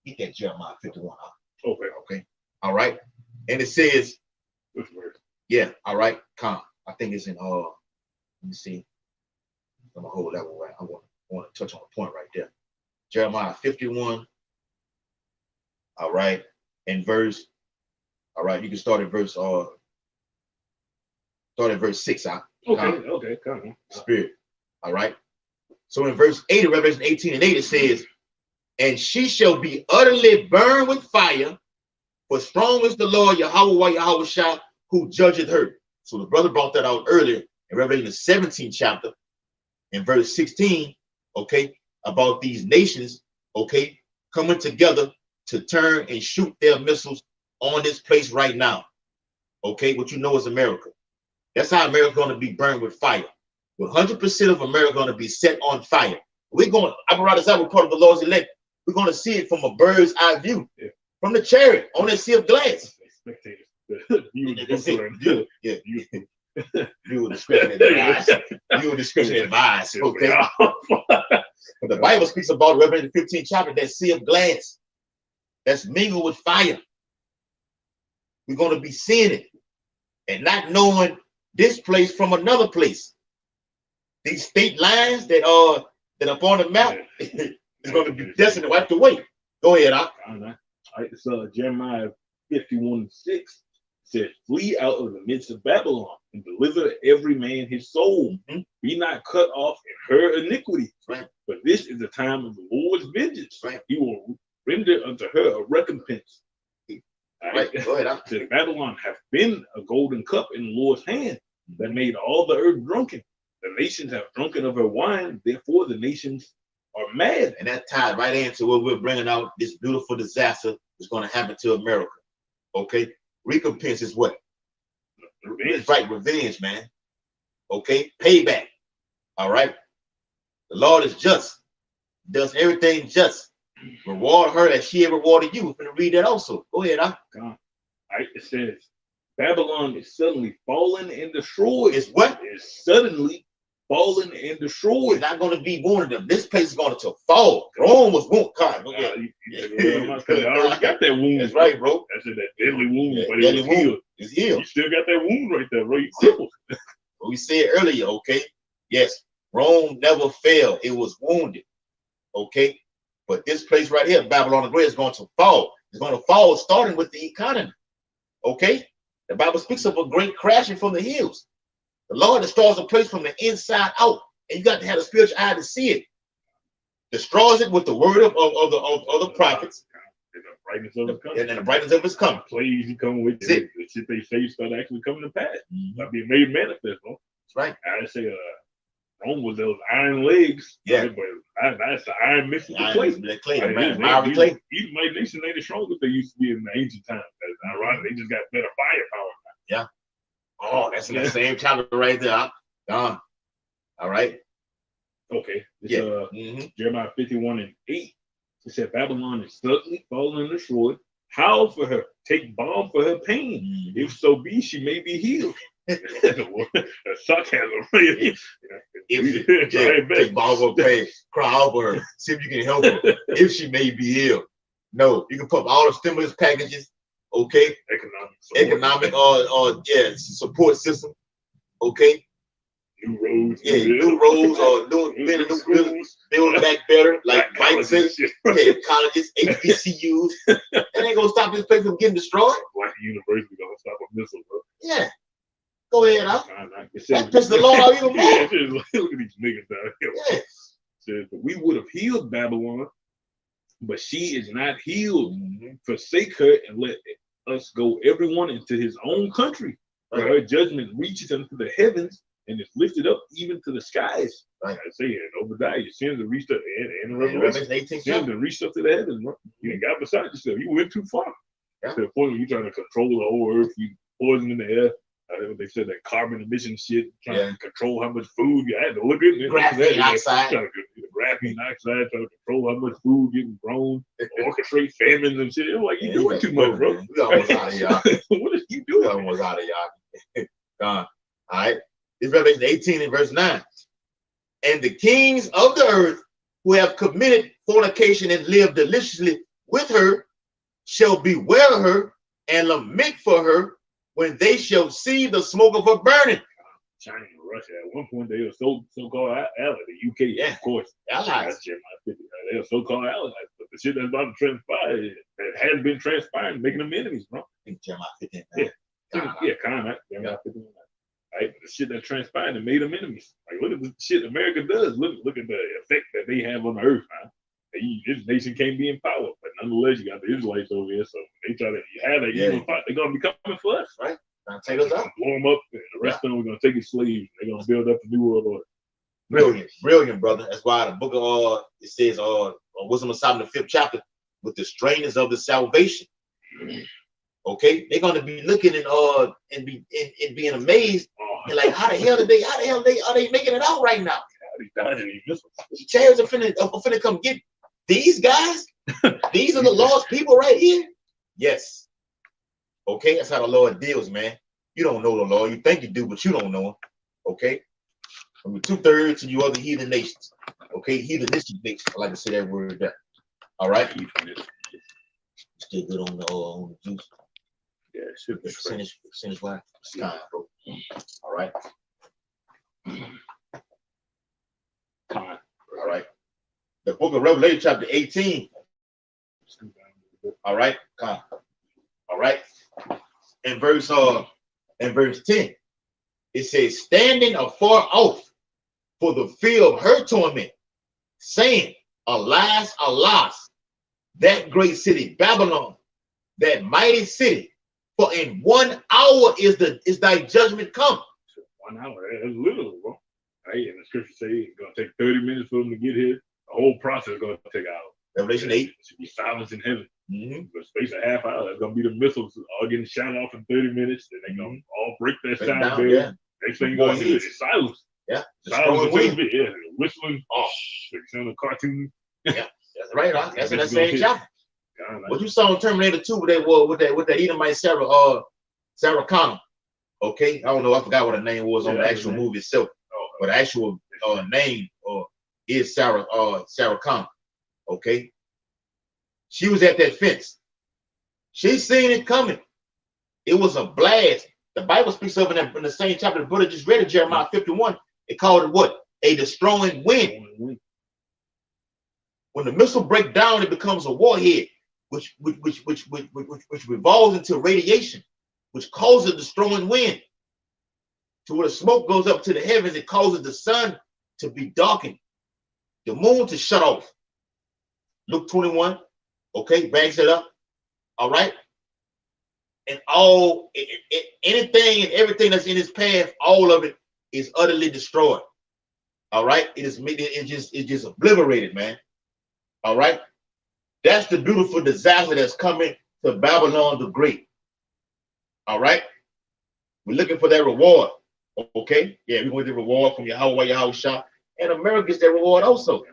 Get that Jeremiah 51 out. Okay. All right. And it says, which verse? Yeah, all right. I think it's in let me see. I'm gonna hold that one right. I want to touch on a point right there. Jeremiah 51. All right. And verse. All right, you can start at verse 6. Okay, come on. Spirit. All right. So in verse 8 of Revelation 18:8, it says, and she shall be utterly burned with fire, for strong is the Lord Yahweh who judgeth her. So the brother brought that out earlier in Revelation 17 chapter, in verse 16, okay, about these nations, okay, coming together to turn and shoot their missiles on this place right now. Okay, what you know is America. That's how America's going to be burned with fire. With 100% of America going to be set on fire. We're going, apparatus out, we're part of the Lord's elect. We're going to see it from a bird's eye view, from the chariot on that sea of glass. Spectators. View of description advice. View of description advice. Okay. But the Bible speaks about Revelation 15 chapter, that sea of glass that's mingled with fire. We're going to be seeing it and not knowing this place from another place. These state lines that are up on the map is going to be destined to wipe away. Go ahead, Al. All right, so Jeremiah 51:6 says, flee out of the midst of Babylon and deliver every man his soul. Be not cut off in her iniquity. Right. But this is the time of the Lord's vengeance. Right. He will render unto her a recompense. Right. Go ahead. Says, Babylon hath been a golden cup in the Lord's hand that made all the earth drunken. The nations have drunken of her wine, therefore the nations are mad. And that tied right into what we're bringing out, this beautiful disaster is going to happen to America. Okay? Recompense is what? Revenge. Right, revenge, man. Okay? Payback. All right? The Lord is just. Does everything just. Reward her as she ever rewarded you. We're going to read that also. Go ahead, Al. All right, it says, Babylon is suddenly fallen and destroyed. It's what? It's suddenly fallen and destroyed. It's not going to be one of them. This place is going to fall. Rome was wounded. I already got that wound. That's right, bro. That's that deadly wound. That but deadly it was wound. healed. It's healed. You still got that wound right there, bro. You crippled. We said earlier, okay, Yes, Rome never fell. It was wounded. Okay. But this place right here, Babylon the Great, is going to fall. It's going to fall starting with the economy. Okay. The Bible speaks of a great crashing from the hills. The Lord destroys a place from the inside out. And you got to have a spiritual eye to see it. Destroys it with the word of the prophets. And the brightness of his coming. And then the brightness of his coming. Plays you come with it. The shit they say start actually coming to pass. Not being made manifest, bro. That's right. I say Rome was those iron legs. Yeah. Right? But that's the iron mixed with the clay. The clay, the clay. Even my nation ain't as strong as they used to be in the ancient times. That's ironic. They just got better firepower now. Yeah. Oh, that's in the same chapter right there. All right. Okay. Jeremiah 51:8. It said Babylon is suddenly fallen and destroyed. Howl for her. Take balm for her pain. If so be, she may be healed. Sarcasm. Take balm for her pain. Cry out for her. See if you can help her. If she may be ill. No, you can put all the stimulus packages. Okay. Economic support system. Okay. New roads. Yeah, new roads or building back better, like Mike said. Yeah, colleges, HBCUs. That ain't gonna stop this place from getting destroyed. Like the university gonna stop a missile, bro. Yeah. Go ahead, huh? That pissed the Lord out even more. Look at these niggas down here. Yeah. Says, but we would have healed Babylon, but she is not healed. Forsake her and let us go everyone into his own country. For her judgment reaches unto the heavens and is lifted up even to the skies. Like I say, in Obadiah, your sins have reached up in Revelation. 18 sins have reached up to the heavens, bro. You ain't got beside yourself. You went too far. To the point where you're trying to control the whole earth, you poison in the air. They said that carbon emission shit, trying to control how much food you had to look at it. Graphene oxide. Graphene oxide, trying to control how much food getting grown, orchestrate famines and shit. It was like, you doing too much, bro. We almost out of y'all. What is you doing? We almost out of y'all. Gone. All right. It's Revelation 18 and verse 9. And the kings of the earth who have committed fornication and lived deliciously with her shall beware her and lament for her when they shall see the smoke of her burning. China and Russia, at one point, they were so-called allies. The UK, of course. Allies. They were so-called allies. But the shit that's about to transpire, that has been transpiring, making them enemies, bro. I think Jeremiah 15. Kind of. Jeremiah 15. Right? The shit that transpired and made them enemies. Like, look at the shit America does. Look at the effect that they have on the earth, man. This nation can't be in power, but nonetheless, you got the Israelites over here, so they try to have that evil fight. They're gonna be coming for us, right? Trying to take us out, blow them up, and the rest of them we're gonna take as slaves. They're gonna build up the new world order. Brilliant, brother. That's why the book of it says, Wisdom of Solomon, the 5th chapter, with the strainers of the salvation. Okay, they're gonna be looking and being amazed, and like, how the hell are they making it out right now? These chariots are finna come get these guys. These are the Lord's people right here. Yes. Okay, that's how the Lord deals, man. You don't know the Lord. You think you do, but you don't know him. Okay. From the 2/3 to you other heathen nations. Okay, heathenistic nations. I like to say that word there. All right. Still good on the juice. Yeah, it should be percentage wise. All right. All right. The book of Revelation, chapter 18. All right. All right. In verse 10, it says, standing afar off for the fear of her torment, saying, alas, alas, that great city, Babylon, that mighty city, for in 1 hour is thy judgment come. 1 hour, that's little, bro. Right? And the scripture say it's gonna take 30 minutes for them to get here. The whole process is gonna take hours. Revelation 8. It should be silence in heaven. For space of half hour, it's gonna be the missiles all getting shot off in 30 minutes. Then they're gonna all break their sound barrier. Next thing you're gonna hear is silence. Yeah. Silence. Whistling. Oh, it's on a cartoon. Yeah, that's right. Huh? That's in that same chapter. What you saw in Terminator 2 with that Edomite Sarah Connor. Okay, I don't know. I forgot what her name was on the actual movie itself, but the actual name is Sarah Connor. Okay, she was at that fence. She seen it coming. It was a blast. The Bible speaks of in the same chapter the brother just read in Jeremiah 51. It called it what? A destroying wind. When the missile breaks down, it becomes a warhead, which revolves into radiation, which causes a destroying wind. To where the smoke goes up to the heavens, it causes the sun to be darkened, the moon to shut off. Luke 21, okay, backs it up. All right. And anything and everything that's in his path, all of it is utterly destroyed. All right. It's just obliterated, man. All right. That's the beautiful disaster that's coming to Babylon the Great. All right. We're looking for that reward. Okay. Yeah, we want the reward from Yahweh Shah. And America gets that reward also.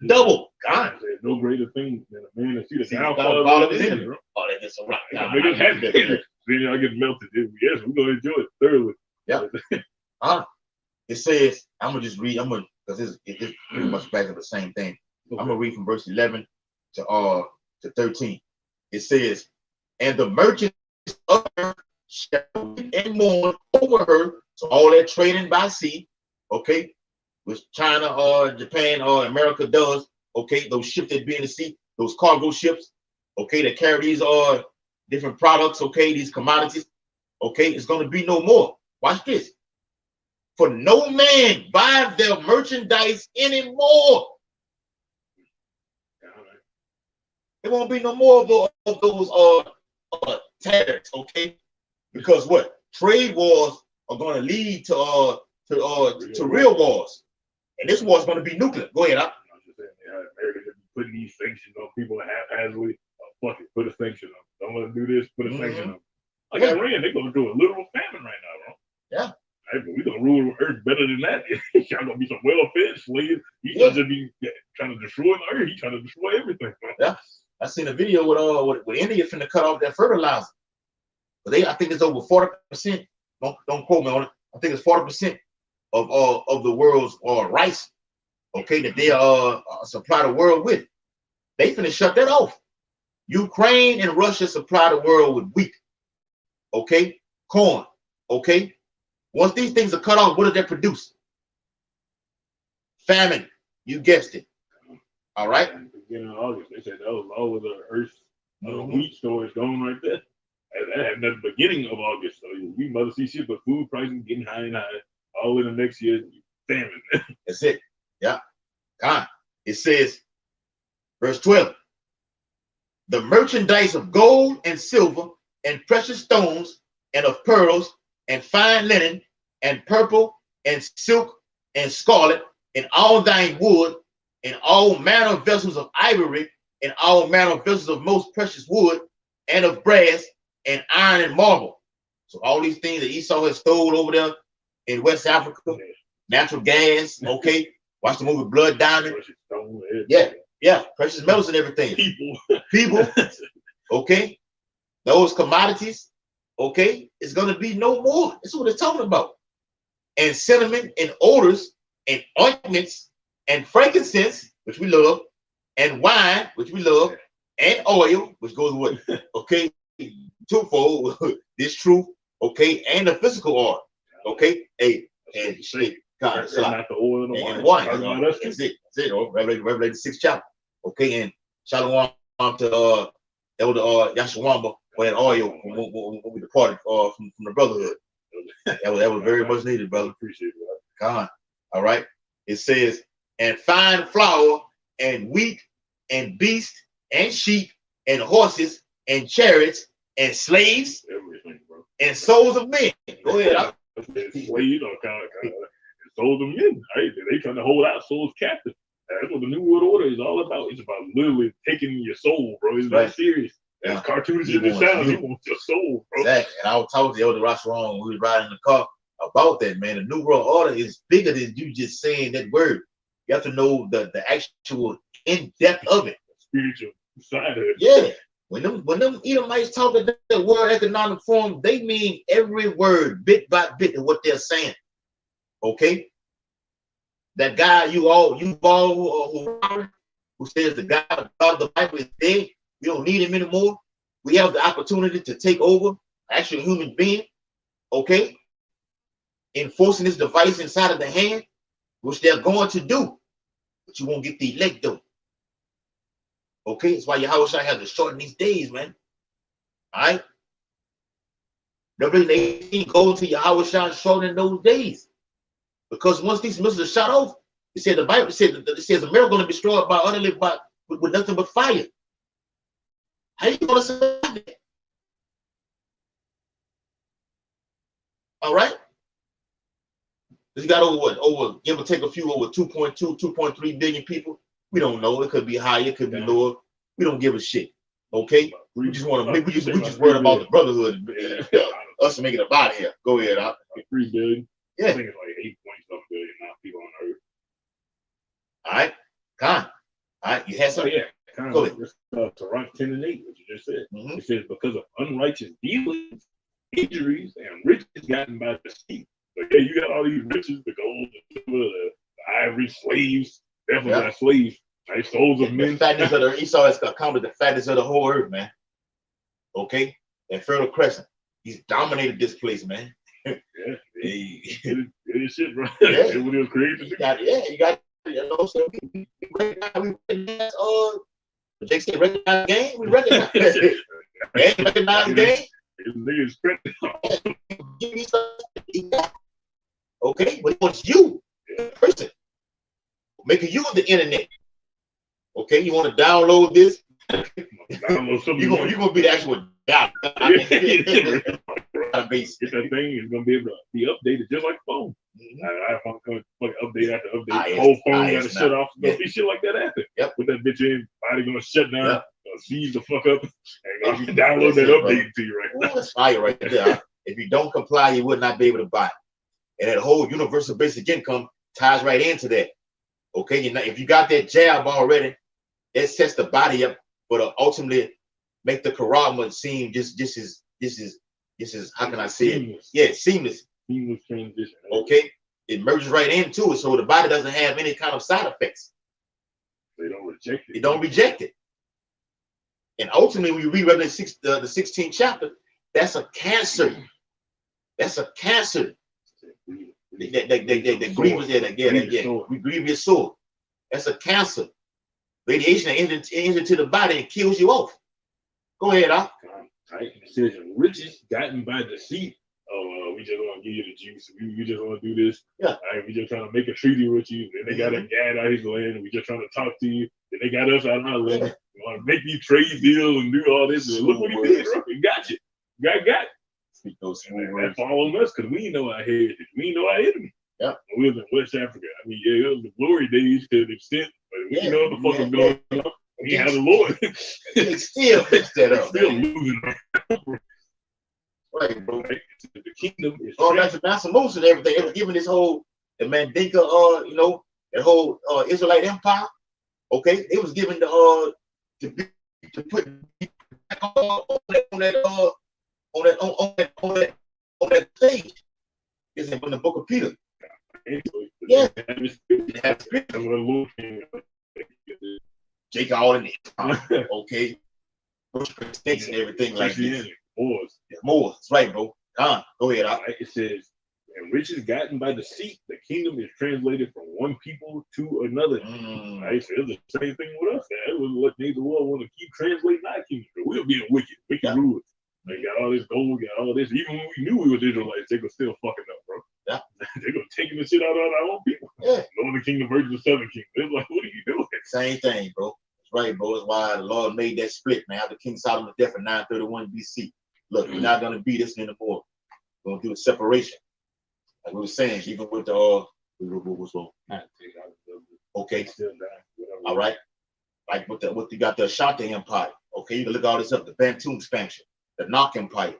Double. God. There's no greater thing than a man to see the downfall of his enemy. Oh, that's just a rock. Then I get melted. Yes, we're gonna enjoy it thoroughly. Yeah. It says, I'm gonna just read. Because it's pretty much back to the same thing. Okay. I'm gonna read from verse 11 to 13. It says, and the merchants of her shall weep and mourn over her. So all that trading by sea, okay, which China or Japan or America does, okay, those ships that be in the sea, those cargo ships, okay, that carry these different products, okay, these commodities, okay, it's going to be no more. Watch this. For no man buys their merchandise anymore. There won't be no more of those tariffs, okay? Because what? Trade wars are going to lead to real wars. And this war is going to be nuclear. Go ahead, I'm just saying, America should be putting these sanctions on people haphazardly. Fuck it, put a sanction on. Don't let them do this, put a sanction on. Like Iran, they're going to do a literal famine right now, bro. Yeah. Right, but we're going to rule the earth better than that. Y'all going to be some well-fed slaves. He's going to be trying to destroy the earth. He's trying to destroy everything, bro. Yeah. I seen a video with India finna cut off their fertilizer. But I think it's over 40%. Don't quote me on it. I think it's 40% of the world's rice, okay, that they supply the world with. They finna shut that off. Ukraine and Russia supply the world with wheat, okay, corn, okay. Once these things are cut off, what does that produce? Famine. You guessed it. All right. Beginning of August, they said that was all of the earth wheat storage going right there. That happened at the beginning of August. So we mother see shit, but food prices getting high and high. All in the next year, famine. That's it. Yeah. God. It says, verse 12. The merchandise of gold and silver and precious stones and of pearls and fine linen and purple and silk and scarlet and all thine wood and all manner of vessels of ivory and all manner of vessels of most precious wood and of brass and iron and marble. So all these things that Esau has stole over there in West Africa, natural gas, okay. Watch the movie Blood Diamond. Yeah, precious metals and everything. People, okay. Those commodities, okay, it's gonna be no more. That's what it's talking about. And cinnamon and odors and ointments and frankincense, which we love, and wine, which we love, and oil, which goes with, okay, twofold, this truth, okay, and the physical oil, okay, and God, not the oil and wine. That's it. That's it. Revelation 6th chapter, okay, and shalom to Elder Yashawamba for that oil when we departed from the brotherhood. That was very much needed, brother. Appreciate it. God, all right. It says, and fine flour and wheat and beast and sheep and horses and chariots and slaves, everything, bro, and souls of men. Go ahead. Souls of men, right? They trying to hold out souls captive. That's what the New World Order is all about. It's about literally taking your soul, bro. It's not serious. As cartoons as it sounds, he wants your soul, bro. Exactly. And I was talking to the Elder Rashomon when we was riding in the car about that, man. The New World Order is bigger than you just saying that word. You have to know the actual in-depth of it. Spiritual side of it. Yeah. When them Edomites talk at the World Economic Forum, they mean every word, bit by bit, of what they're saying. Okay? That guy who says the God of the Bible is dead, we don't need him anymore. We have the opportunity to take over actual human being. Okay? enforcing this device inside of the hand, which they're going to do, but you won't get the elect though. Okay, that's why Yahweh has to shorten these days, man. All right. Revelation 18 goes to Yahweh shortening those days. Because once these missiles are shot off, it said the Bible says America going to be destroyed by utterly with nothing but fire. How are you going to survive that? All right. You got over give or take a few, over 2.2, 2.3 billion people. We don't know. It could be higher, it could be lower. We don't give a shit. Okay. We just want to. We just worried about the brotherhood. Us making it out of here. Go ahead. 3 billion. Yeah. I think it's like 8 point something billion now people on Earth. All right. Con. All right. You had something. Go ahead. Sirach 10 and 8, what you just said. It says, because of unrighteous dealings, injuries, and riches gotten by deceit. So yeah, you got all these riches, the gold, the silver, the ivory, slaves, definitely got slaves, right? Souls of men. The fatness of the Esau has accounted the fatness of the whole earth, man. Okay? And Fertile Crescent, he's dominated this place, man. Yeah, it is shit, bro. Yeah. It was created. You got, you know, so we recognize, Jake said, recognize game. We recognize it. Recognize game. Niggas Give me something. Okay, but it wants you, person, making you the internet. Okay, you want to download this? You're gonna be the actual download. Base. Get that thing is gonna be able to be updated just like the phone. I want to update after update. The whole phone got to shut off. Gonna be shit like that after. Yep. Put that bitch in. Body gonna shut down. Seize the fuck up and download that update to you right now. That's fire right there. If you don't comply, you would not be able to buy it. And that whole universal basic income ties right into that. Okay, if you got that jab already, that sets the body up for the ultimately make the Quran seem this is how can I say it? Yeah, seamless. Seamless transition. Okay, it merges right into it, so the body doesn't have any kind of side effects. They don't reject it. They don't reject it. And ultimately, when you read Revelation the 16th chapter, that's a cancer. That's a cancer. The grievous, we grieve your soul. That's a cancer. Radiation enters into the body and kills you off. Go ahead, Al. Right. It says riches gotten by deceit. Oh, we just want to give you the juice. We just want to do this. Yeah. Right? We just trying to make a treaty with you. Then they got a guy out his land, and we just trying to talk to you. Then they got us out of our land. Yeah. We want to make these trade deals and do all this. And look what he did, bro. He got you. Got. Speak those that fall on us because we know our heritage. We know our enemy. Yeah. We live in West Africa. I mean, yeah, it was the glory days to an extent, but we know what the fuck is going on. We have the Lord. They still fix that up. Still losing. Right, bro. The kingdom is that's the most of everything. It was given this whole the Mandinka, that whole Israelite empire. Okay, it was given to put on that stage. It's in the book of Peter. Yeah. Jake all in it. Okay. Stakes and everything like this. More. That's right, bro. Go ahead. It says, and riches gotten by deceit, the kingdom is translated from one people to another. Right? So it's the same thing with us. That was what made the world want to keep translating our kingdom. We're being wicked rulers. They got all this gold, got all this. Even when we knew we were Israelites, they were still fucking up, bro. Yeah. They were taking the shit out of our own people. Yeah. Northern Kingdom versus the Southern Kingdom. It's like, what are you doing? Same thing, bro. That's right, bro. That's why the Lord made that split, man. After King Solomon's death in 931 BC. Look, we're not going to be this anymore. We're going to do a separation. Like we were saying, even with the, what's wrong? Okay. All right. Like with you got the Ashanti Empire. Okay, you can look all this up. The Bantu expansion. The Nok Empire.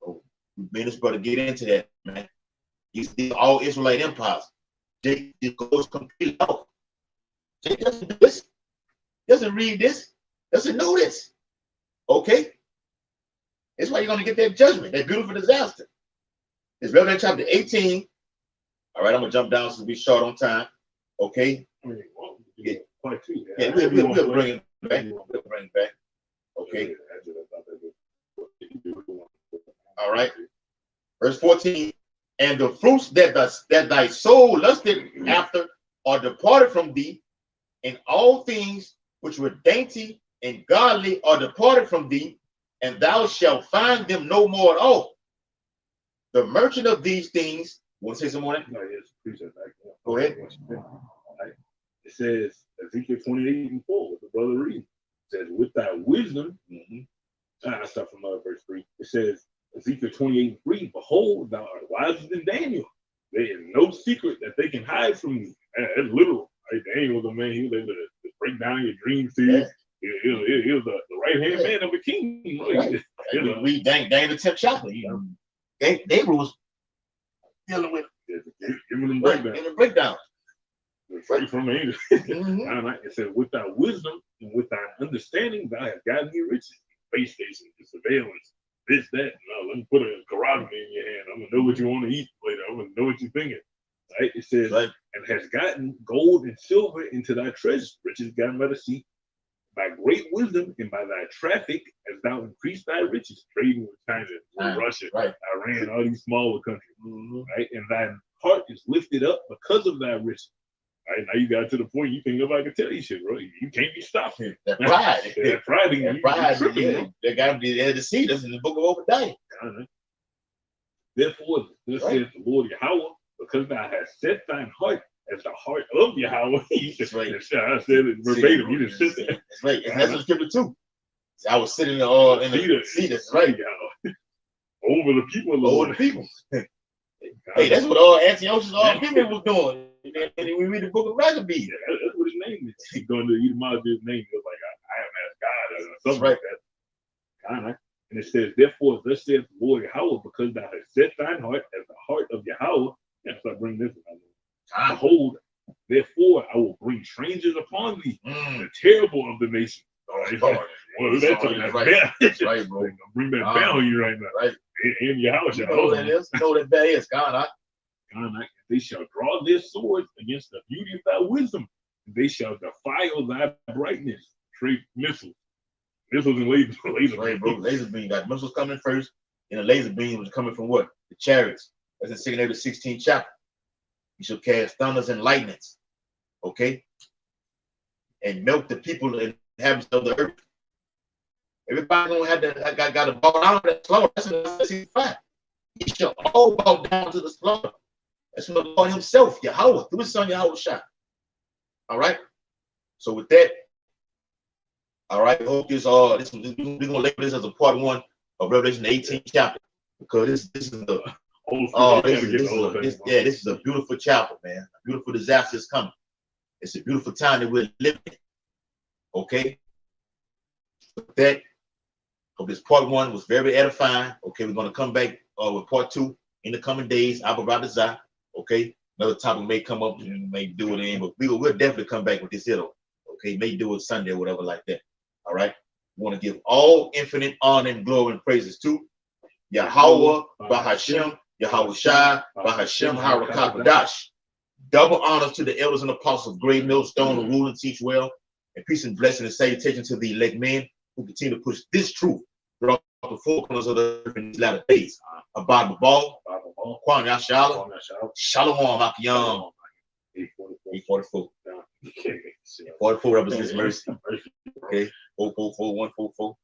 Oh, me and this brother get into that, man. These all Israelite empires. They goes completely off. Jake doesn't do this. Doesn't read this. Doesn't know this. Okay? That's why you're going to get that judgment, that beautiful disaster. It's Revelation chapter 18. All right, I'm going to jump down so we're short on time. Okay? Yeah, we'll bring it back. We'll bring it back. Okay? All right. Verse 14. and the fruits that thy soul lusted after are departed from thee, and all things which were dainty and godly are departed from thee, and thou shalt find them no more at all. The merchant of these things, you want to say some more? No, yes, appreciate that. Go ahead. It says Ezekiel 28:4, what the brother reading. It says, with thy wisdom, I start from verse 3. It says, Ezekiel 28:3, behold, thou art wiser than Daniel. There is no secret that they can hide from me. That's literal. Right? Daniel was a man, he was able to break down your dreams to you. He was the right-hand man of a king. Right? Read Daniel the 10th chapter. Gabriel was dealing with giving them breakdown. Right from the angel. It says, with thy wisdom and with thy understanding, thou hast gotten me riches. Space station, surveillance, this, that. No, let me put a garage in your hand. I'm gonna know what you want to eat later. I'm gonna know what you're thinking. Right? It says, and has gotten gold and silver into thy treasures, riches gotten by the sea. By great wisdom and by thy traffic, as thou increased thy riches, trading with China, with Russia, Iran, all these smaller countries. Right? And thy heart is lifted up because of thy riches. Right, now you got to the point you think nobody can tell you shit, bro. You can't be stopped. That pride. That pride. That pride. That got to be there to see this in the book of Obadiah. Therefore, thus saith the Lord Yahweh, because thou hast set thine heart as the heart of Yahweh. That's right. I said it verbatim. You just sit there. That's right. And that's the scripture too. I was sitting in the seat. That's right. Over the people. Over the people. Hey, that's what all Antiochus, all people was doing. And we read the book of Maccabees. That's what his name is. He's going to etymology his name. He was like, I am as God, or something like that. And it says, therefore, thus saith the Lord Yahweh, because thou hast set thine heart as the heart of Yahweh. Yeah, so I bring this one. Behold, therefore, I will bring strangers upon thee, the terrible of the nation. Well, that's right, bro. Bring that bear on you right now. Right. In your house, you know what that is. You know what that bear is, God. They shall draw their swords against the beauty of thy wisdom. They shall defile thy brightness. Trade missiles. Missiles and laser right, bro. Laser beam. Got missiles coming first, and the laser beam was coming from what? The chariots. That's in 2 Kings 16th chapter. You shall cast thunders and lightnings. Okay? And melt the people and inhabitants of the earth. Everybody gonna have that. Got to bow down to that slaughter. That's in 65. He shall all bow down to the slaughter. That's from the Lord himself, Yahweh, through his son Yahweh Shah. All right. So with that, all right, I hope this we're gonna label this as a part 1 of Revelation 18th chapter, because this is the this is a beautiful chapter, man. A beautiful disaster is coming. It's a beautiful time that we're living in. Okay. With that, hope this part 1 was very edifying. Okay, we're gonna come back with part 2 in the coming days. Abba Radazah. Okay, another topic may come up and we may do it in, but we'll definitely come back with this here. Okay, may do it Sunday or whatever like that. All right. We want to give all infinite honor and glory and praises to Yahweh, Bahashem, Yahweh Shai, Bahashem, Harakapadash. Double honors to the elders and apostles of Great Millstone who rule and teach well, and peace and blessing and salutation to the elect men who continue to push this truth throughout the four corners of the earth in these latter days. Abad Babal, Kwan Yashala, Shalom Akiyam. 844. 44 represents mercy. Okay, 444144.